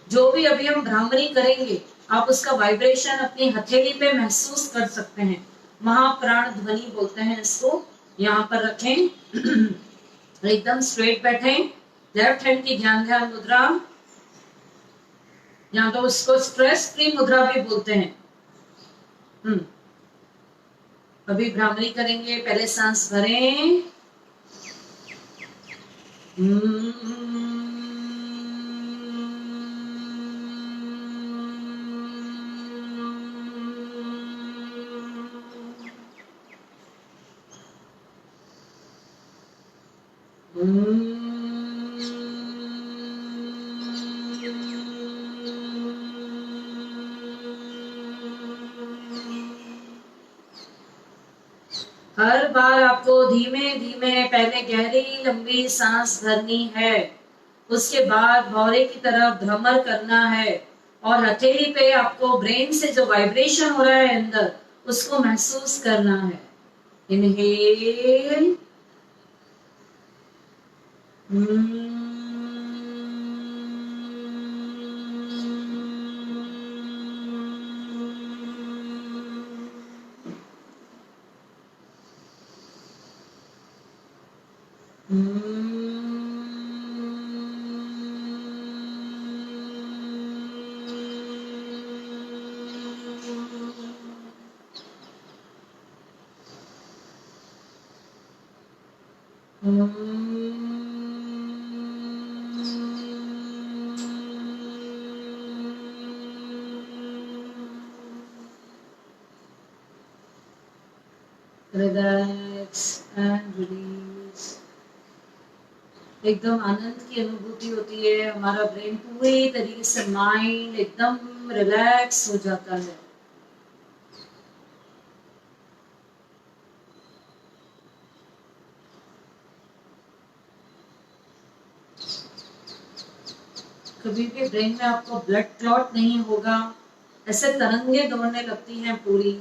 जो भी अभी हम भ्रामरी करेंगे आप उसका वाइब्रेशन अपनी हथेली पे महसूस कर सकते हैं, महाप्राण ध्वनि बोलते हैं इसको। यहाँ पर रखें, एकदम स्ट्रेट बैठे, लेफ्ट हैंड की ध्यान ध्यान मुद्रा, या तो उसको स्ट्रेस फ्री मुद्रा भी बोलते हैं। अभी भ्रामरी करेंगे, पहले सांस भरें, हर बार आपको धीमे धीमे पहले गहरी लंबी सांस भरनी है, उसके बाद भौरे की तरफ भ्रमर करना है, और हथेली पे आपको ब्रेन से जो वाइब्रेशन हो रहा है अंदर, उसको महसूस करना है। Inhale, relax and release. एकदम आनंद की अनुभूति होती है, हमारा ब्रेन पूरी तरीके से, माइंड एकदम रिलैक्स हो जाता है। कभी भी ब्रेन में आपको ब्लड क्लॉट नहीं होगा, ऐसे तरंगे दौड़ने लगती हैं पूरी।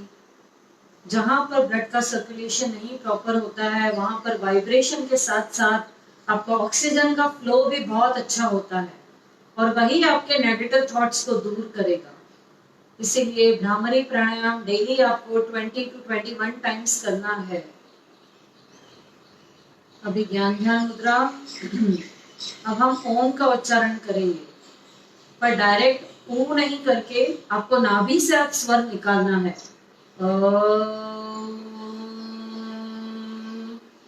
जहां पर ब्लड का सर्कुलेशन नहीं प्रॉपर होता है, वहां पर वाइब्रेशन के साथ साथ आपको ऑक्सीजन का फ्लो भी बहुत अच्छा होता है, और वही आपके नेगेटिव थॉट्स को दूर करेगा। इसीलिए भ्रामरी प्राणायाम डेली आपको 20 to 21 टाइम्स करना है। अभी ज्ञान ध्यान मुद्रा। अब हम ओम का उच्चारण करेंगे, पर डायरेक्ट ऊ नहीं करके आपको नाभि से आप स्वर निकालना है।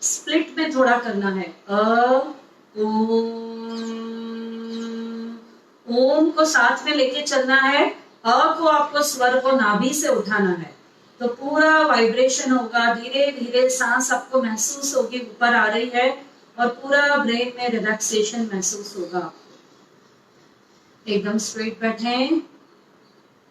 स्प्लिट में थोड़ा करना है। ओम को साथ में लेके चलना है, अ को आपको स्वर को नाभि से उठाना है, तो पूरा वाइब्रेशन होगा, धीरे धीरे सांस आपको महसूस होगी ऊपर आ रही है, और पूरा ब्रेन में रिलैक्सेशन महसूस होगा। एकदम स्ट्रेट बैठें,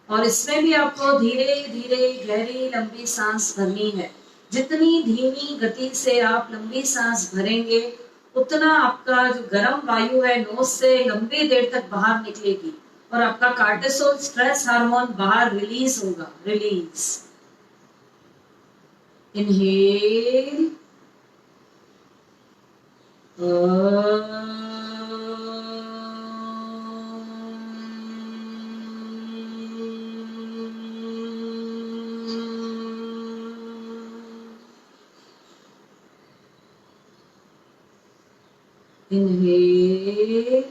और इसमें भी आपको धीरे धीरे गहरी लंबी सांस भरनी है। जितनी धीमी गति से आप लंबी सांस भरेंगे, उतना आपका जो गर्म वायु है नोज से लंबी देर तक बाहर निकलेगी, और आपका कार्टिसोल स्ट्रेस हार्मोन बाहर रिलीज होगा। Release, inhale, inhale,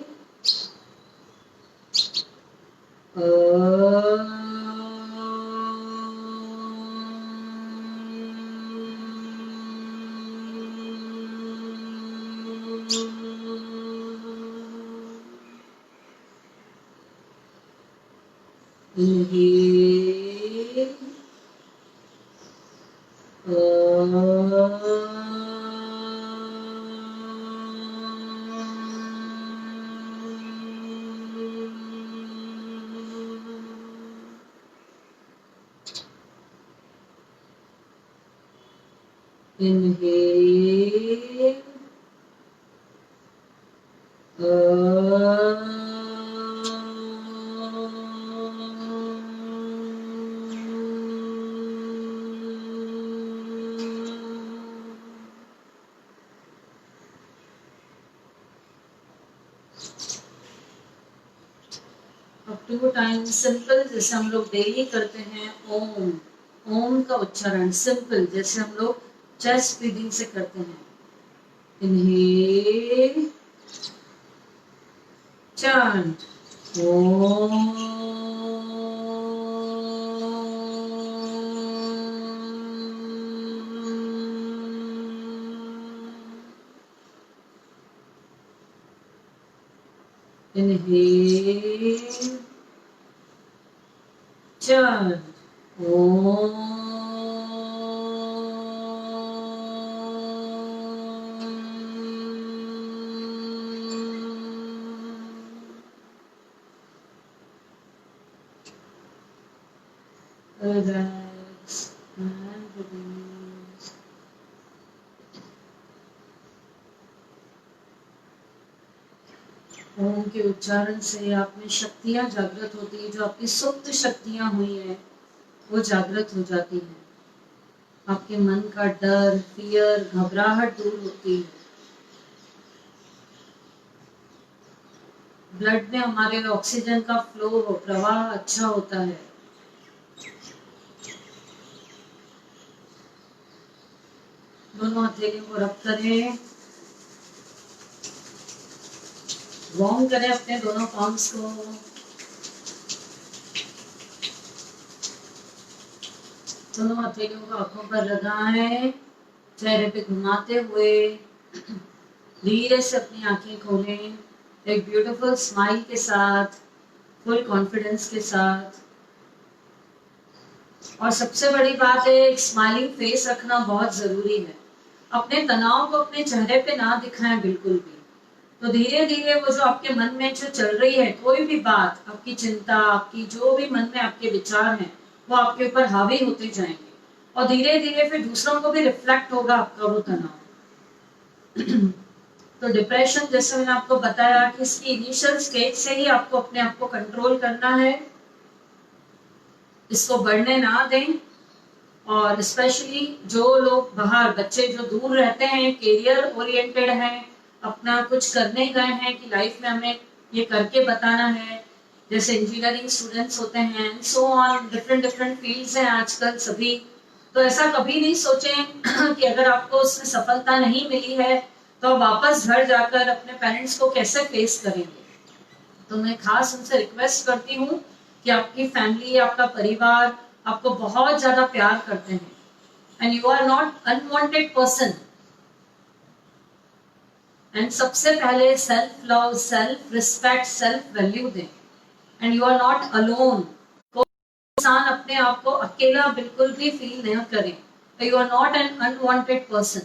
inhale, Inhale. अब 2 टाइम्स सिंपल, जैसे हम लोग डेली करते हैं ओम, ओम का उच्चारण सिंपल जैसे हम लोग चेस्ट ब्रीदिंग से करते हैं. Inhale, chant Om. Inhale, chant Om. Relax and release. ओम के उच्चारण से आप में शक्तियां जागृत होती है, जो आपकी सुप्त शक्तियां हुई है वो जागृत हो जाती है. आपके मन का डर, फियर, घबराहट दूर होती है. ब्लड में हमारे ऑक्सीजन का फ्लो, प्रवाह अच्छा होता है. दोनों हथेलियों को रब करें, वार्म करें अपने दोनों पाम्स को. दोनों हथेलियों को आंखों पर लगाएं, चेहरे पे घुमाते हुए धीरे से अपनी आंखें खोलें, एक ब्यूटीफुल स्माइल के साथ, फुल कॉन्फिडेंस के साथ. और सबसे बड़ी बात है, एक स्माइलिंग फेस रखना बहुत जरूरी है. अपने तनाव को अपने चेहरे पे ना दिखाएं बिल्कुल भी. तो धीरे धीरे वो जो आपके मन में जो चल रही है कोई भी बात, आपकी चिंता, आपकी जो भी मन में आपके विचार हैं, वो आपके ऊपर हावी होते जाएंगे और धीरे धीरे फिर दूसरों को भी रिफ्लेक्ट होगा आपका वो तनाव. तो डिप्रेशन, जैसे मैंने आपको बताया कि इसकी इनिशियल स्टेज से ही आपको अपने आप को कंट्रोल करना है, इसको बढ़ने ना दें. और स्पेशली जो लोग बाहर, बच्चे जो दूर रहते हैं, करियर ओरिएंटेड हैं, अपना कुछ करने गए हैं कि लाइफ में हमें ये करके बताना है, जैसे इंजीनियरिंग स्टूडेंट्स होते हैं, so on, different different fields हैं आजकल सभी. तो ऐसा कभी नहीं सोचें कि अगर आपको उसमें सफलता नहीं मिली है तो आप वापस घर जाकर अपने पेरेंट्स को कैसे फेस करेंगे. तो मैं खास उनसे रिक्वेस्ट करती हूँ कि आपकी फैमिली, आपका परिवार आपको बहुत ज्यादा प्यार करते हैं, and you are not unwanted person. And सबसे पहले self love, self respect, self value दें. And you are not alone. कोई इंसान अपने आप को अकेला बिल्कुल भी फील नहीं करें. You are not an unwanted person.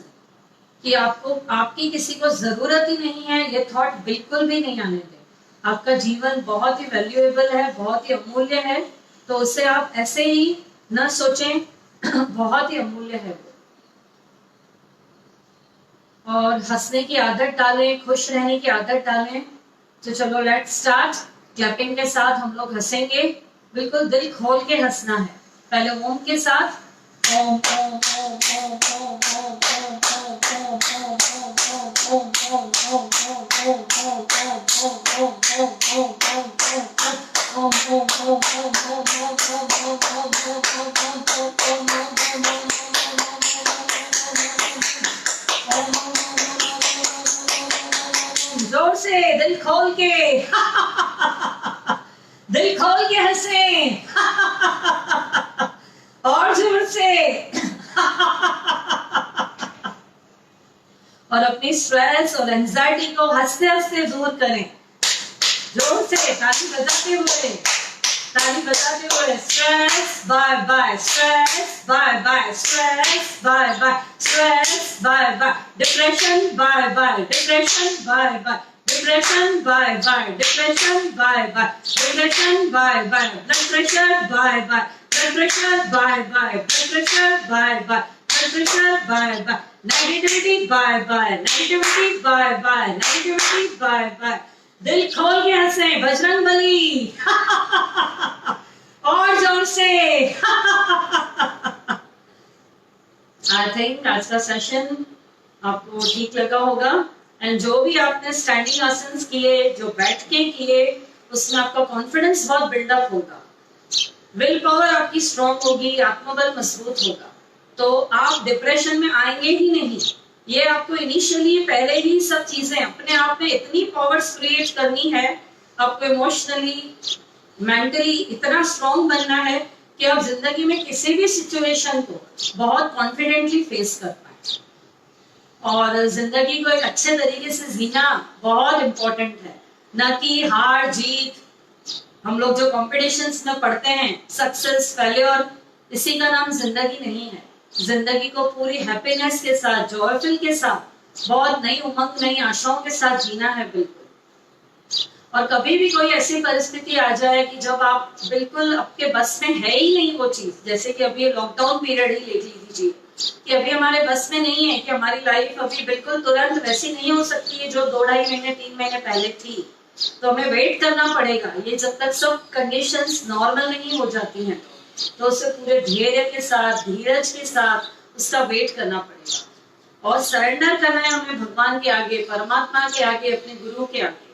कि आपको, आपकी किसी को जरूरत ही नहीं है, ये थॉट बिल्कुल भी नहीं आने दें. आपका जीवन बहुत ही वैल्यूएबल है, बहुत ही अमूल्य है. तो उसे आप ऐसे ही न सोचें, बहुत ही अमूल्य है वो. और हंसने की आदत डालें, खुश रहने की आदत डालें. तो चलो लेट्स स्टार्ट. क्लैपिंग के साथ हम लोग हंसेंगे, बिल्कुल दिल खोल के हंसना है. पहले ओम के साथ, ओम ओम ओम ओम ओम ओम ओम ओम ओम ओम ओम जोर से, दिल खोल के, दिल खोल के हंसे. और जोर से. और अपनी स्ट्रेस और एंजाइटी को हंसते हंसते दूर करें. जोर से ताली बजाते हुए, ताली बजाते हुए. Stress bye bye, stress bye bye, stress bye bye, stress bye bye. Depression bye bye, depression bye bye, depression bye bye, depression bye bye, depression bye bye. Blood pressure bye bye, blood pressure bye bye, blood pressure bye bye, high pressure bye bye, negativity bye bye, negativity bye bye, negativity bye bye. दिल खोल के हंसे बजरंगबली और जोर से I think आज का session आपको ठीक लगा होगा। एंड जो भी आपने स्टैंडिंग आसन्स किए, जो बैठ के किए, उसमें आपका कॉन्फिडेंस बहुत बिल्डअप होगा, विल पावर आपकी स्ट्रॉन्ग होगी, आत्मबल मजबूत होगा, तो आप डिप्रेशन में आएंगे ही नहीं। ये आपको इनिशियली पहले ही सब चीजें अपने आप में इतनी पावर्स क्रिएट करनी है, आपको इमोशनली मेंटली इतना स्ट्रॉन्ग बनना है कि आप जिंदगी में किसी भी सिचुएशन को बहुत कॉन्फिडेंटली फेस कर पाए। और जिंदगी को एक अच्छे तरीके से जीना बहुत इंपॉर्टेंट है, ना कि हार जीत। हम लोग जो कॉम्पिटिशन्स में पढ़ते हैं, सक्सेस फेल्योर, इसी का नाम जिंदगी नहीं है। जिंदगी को पूरी हैप्पीनेस के साथ, जॉयफुल के साथ, बहुत नई उमंग, नई आशाओं के साथ जीना है बिल्कुल। और कभी भी कोई ऐसी परिस्थिति आ जाए कि जब आप बिल्कुल आपके बस में है ही नहीं वो चीज, जैसे कि अभी लॉकडाउन पीरियड ही ले लीजिए कि अभी हमारे बस में नहीं है, कि हमारी लाइफ अभी बिल्कुल तुरंत वैसी नहीं हो सकती है जो 2-2.5 महीने 3 महीने पहले थी, तो हमें वेट करना पड़ेगा। ये जब तक सब कंडीशंस नॉर्मल नहीं हो जाती हैं तो उसे पूरे धैर्य के साथ, धीरज के साथ उसका वेट करना पड़ेगा और सरेंडर करना है हमें भगवान के आगे, परमात्मा के आगे, अपने गुरु के आगे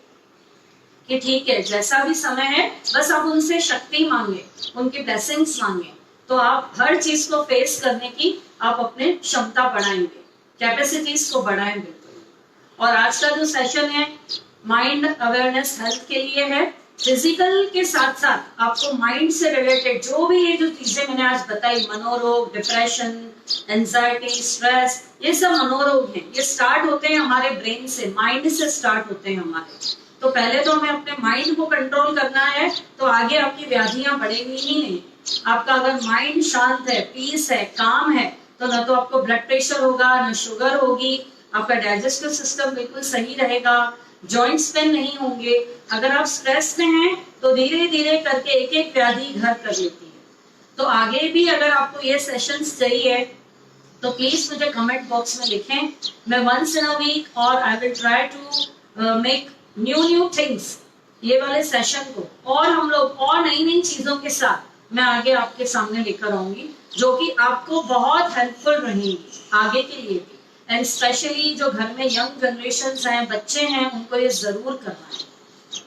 कि ठीक है जैसा भी समय है, बस आप उनसे शक्ति मांगे, उनकी ब्लेसिंग्स मांगे, तो आप हर चीज को फेस करने की आप अपने क्षमता बढ़ाएंगे, कैपेसिटीज को बढ़ाएं बिल्कुल। और आज का जो सेशन है माइंड अवेयरनेस हेल्थ के लिए है। फिजिकल के साथ साथ आपको माइंड से रिलेटेड जो भी ये जो चीजें मैंने आज बताई, मनोरोग, डिप्रेशन, एंजाइटी, स्ट्रेस, ये सब मनोरोग हैं। ये स्टार्ट होते हैं हमारे ब्रेन से, माइंड से स्टार्ट होते हैं हमारे। तो पहले तो हमें अपने माइंड को कंट्रोल करना है, तो आगे आपकी व्याधियां बढ़ेंगी ही नहीं। आपका अगर माइंड शांत है, पीस है, काम है, तो ना तो आपको ब्लड प्रेशर होगा, ना शुगर होगी, आपका डाइजेस्टिव सिस्टम बिल्कुल सही रहेगा, जॉइंट्स पेन नहीं होंगे। अगर आप स्ट्रेस में हैं तो धीरे धीरे करके एक एक व्याधि घर कर लेती है। तो आगे भी अगर आपको ये सेशंस चाहिए तो प्लीज मुझे कमेंट बॉक्स में लिखें। मैं वंस इन अ वीक और I will try to make new things, ये वाले सेशन को और हम लोग और नई नई चीजों के साथ मैं आगे आपके सामने लेकर आऊंगी, जो कि आपको बहुत हेल्पफुल रहेंगी आगे के लिए भी। एंड स्पेशली जो घर में यंग जनरेशन हैं, बच्चे हैं, उनको ये जरूर करना है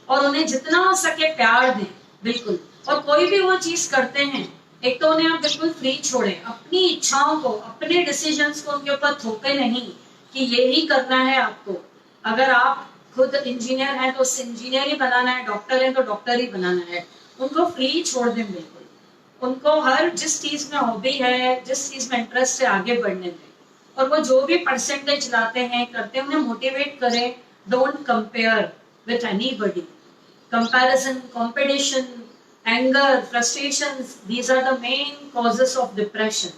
और उन्हें जितना हो सके प्यार दें बिल्कुल। और कोई भी वो चीज करते हैं, एक तो उन्हें आप बिल्कुल फ्री छोड़ें, अपनी इच्छाओं को, अपने डिसीजंस को उनके ऊपर थोपे नहीं कि ये ही करना है आपको। अगर आप खुद इंजीनियर हैं तो इंजीनियर ही बनाना है, डॉक्टर है तो डॉक्टर ही बनाना है, उनको फ्री छोड़ दें बिल्कुल। उनको हर जिस चीज में हॉबी है, जिस चीज में इंटरेस्ट है, आगे बढ़ने दें। और वो जो भी परसेंटेज लाते हैं, करते हैं, उन्हें मोटिवेट करें। Don't compare with anybody. Comparison, competition, anger, frustrations, these are the main causes of depression.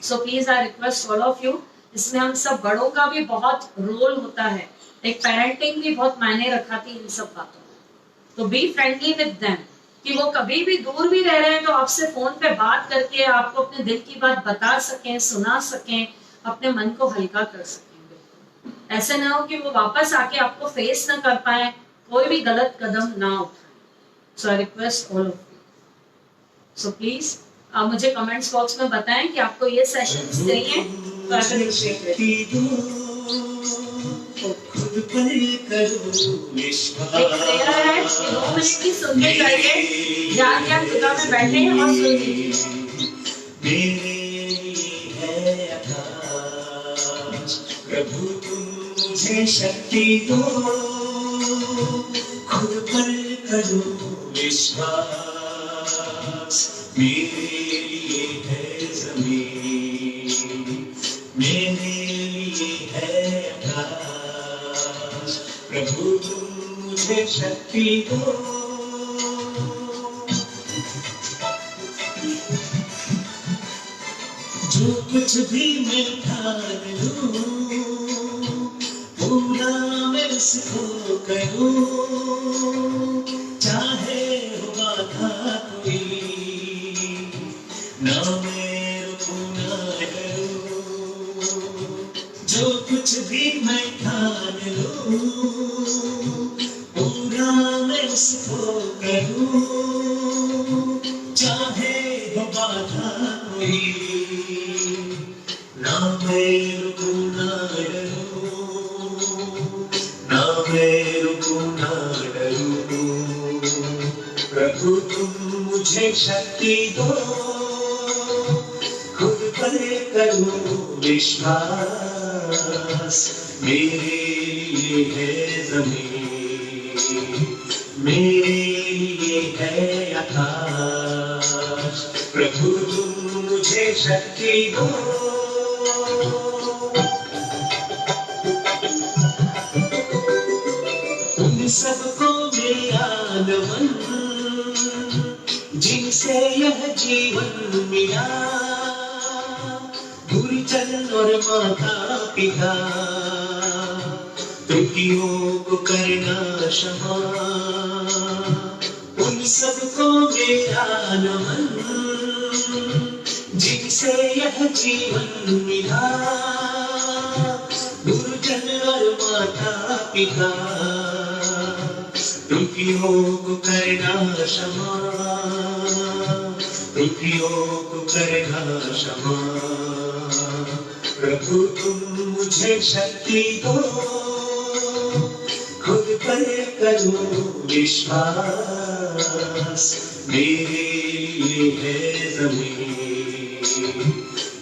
So please I request all of you, इसमें हम सब बड़ों का भी बहुत रोल होता है, एक पेरेंटिंग भी बहुत मायने रखाती है इन सब बातों में। तो बी फ्रेंडली विद देम, कि वो कभी भी दूर भी रह रहे हैं तो आपसे फोन पे बात करके आपको अपने दिल की बात बता सकें, सुना सकें, अपने मन को हल्का कर सकें। ऐसे ना हो कि वो वापस आके आपको फेस ना कर पाए, कोई भी गलत कदम ना उठाए। So I request all of you, so please आप मुझे कमेंट्स बॉक्स में बताएं कि आपको ये सेशंस चाहिए तो आई विल रिपीट खुद पर करो विश्वास। एक प्रेयर है, 2 मिनट की सुनते जाइए, ध्यान ध्यान खुदा में बैठे हैं और सुन लीजिए। प्रभु तुम मुझे शक्ति दो, खुद पर करो विश्वास। मेरे लिए है जमीन, मेरे लिए है आकाश। प्रभु तुम मुझे शक्ति दो। जो कुछ भी मैं ठान लूं, पूरा मैं उसको करूं, चाहे हो बाधा कोई, ना मैं रुकूं ना डरूं। कुछ भी मैं ठान लूं, पूरा मैं उसको करूं, चाहे हो बाधा कोई, ना मैं रुकूं ना डरूं, ना मैं रुकूं ना डरूं। प्रभु तुम मुझे शक्ति दो, खुद पर करूं विश्वास, मेरे लिए है जमीन, मेरे लिए है आकाश। प्रभु तुम मुझे शक्ति दो, उन सबको मेरा नमन, जिनसे यह जीवन मिला, गुरुजन और माता पिता, त्रुटियों को करना क्षमा। उन सबको मेरा नमन, जिनसे यह जीवन मिला, गुरुजन और माता पिता, त्रुटियों को करना क्षमा, त्रुटियों को करना क्षमा। प्रभु तुम मुझे शक्ति दो, खुद पर करूं विश्वास, मेरे लिए है जमीन,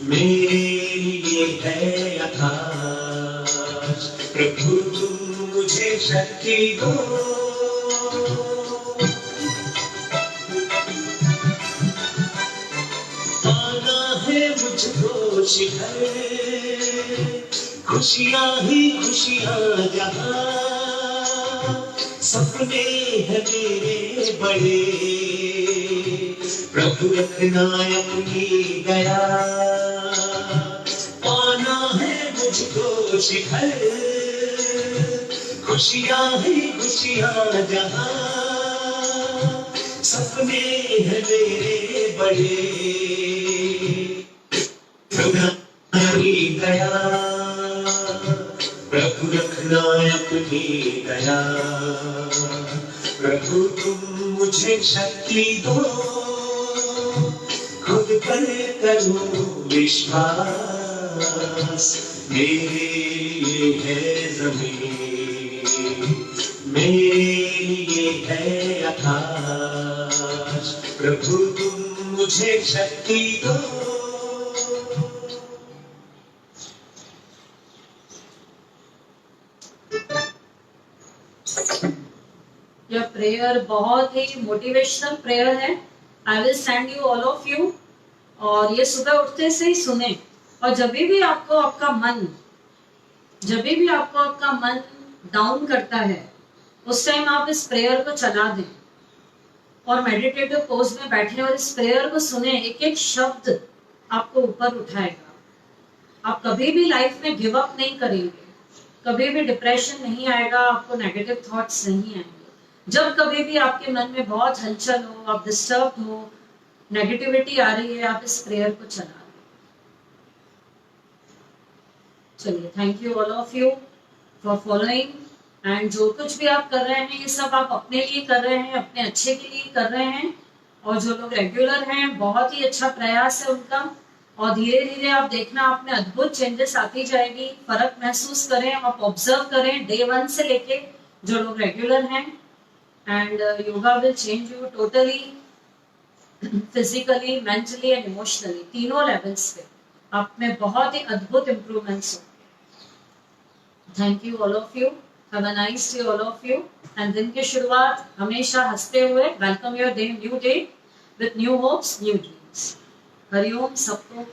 मेरे लिए है आकाश। प्रभु तुम मुझे शक्ति दो, पाना है मुझको शिखर, खुशियाँ ही खुशियाँ जहाँ, सपने हैं मेरे बड़े, प्रभु रखना अपनी दया। पाना है मुझको शिखर, खुशियाँ ही खुशियाँ जहाँ, सपने हैं मेरे बड़े, दया। प्रभु रखना अपनी दया, प्रभु तुम मुझे शक्ति दो, खुद पर करूं विश्वास, मेरे लिए है जमीन, मेरे लिए है आकाश। प्रभु तुम मुझे शक्ति दो, यह प्रेयर बहुत ही मोटिवेशनल प्रेयर है। I will send you all of you, और ये सुबह उठते से ही सुने। और जब भी आपको आपका मन डाउन करता है, उस टाइम आप इस प्रेयर को चला दें और मेडिटेटिव पोज में बैठे और इस प्रेयर को सुने। एक एक शब्द आपको ऊपर उठाएगा। आप कभी भी लाइफ में गिव अप नहीं करेंगे, कभी भी डिप्रेशन नहीं आएगा, आपको नेगेटिव थॉट्स नहीं आएंगे। जब कभी भी आपके मन में बहुत हलचल हो, आप डिस्टर्ब हो, नेगेटिविटी आ रही है, आप इस प्रेयर को चला दें। चलिए, thank you all of you for following. And जो कुछ भी आप कर रहे हैं, ये सब आप अपने लिए कर रहे हैं, अपने अच्छे के लिए कर रहे हैं। और जो लोग रेगुलर हैं, बहुत ही अच्छा प्रयास है उनका। और धीरे धीरे आप देखना, आप में अद्भुत चेंजेस आती जाएगी। फर्क महसूस करें, आप ऑब्जर्व करें डे 1 से लेके जो लोग रेगुलर हैं। And yoga will change you totally, physically, mentally and emotionally, तीनों लेवल्स पे आप में बहुत ही अद्भुत इंप्रूवमेंट्स होंगे। Thank you all of you, have a nice day all of you. And दिन की शुरुआत हमेशा हंसते हुए, welcome your day, new day with new hopes, new dreams. Hariom सबको।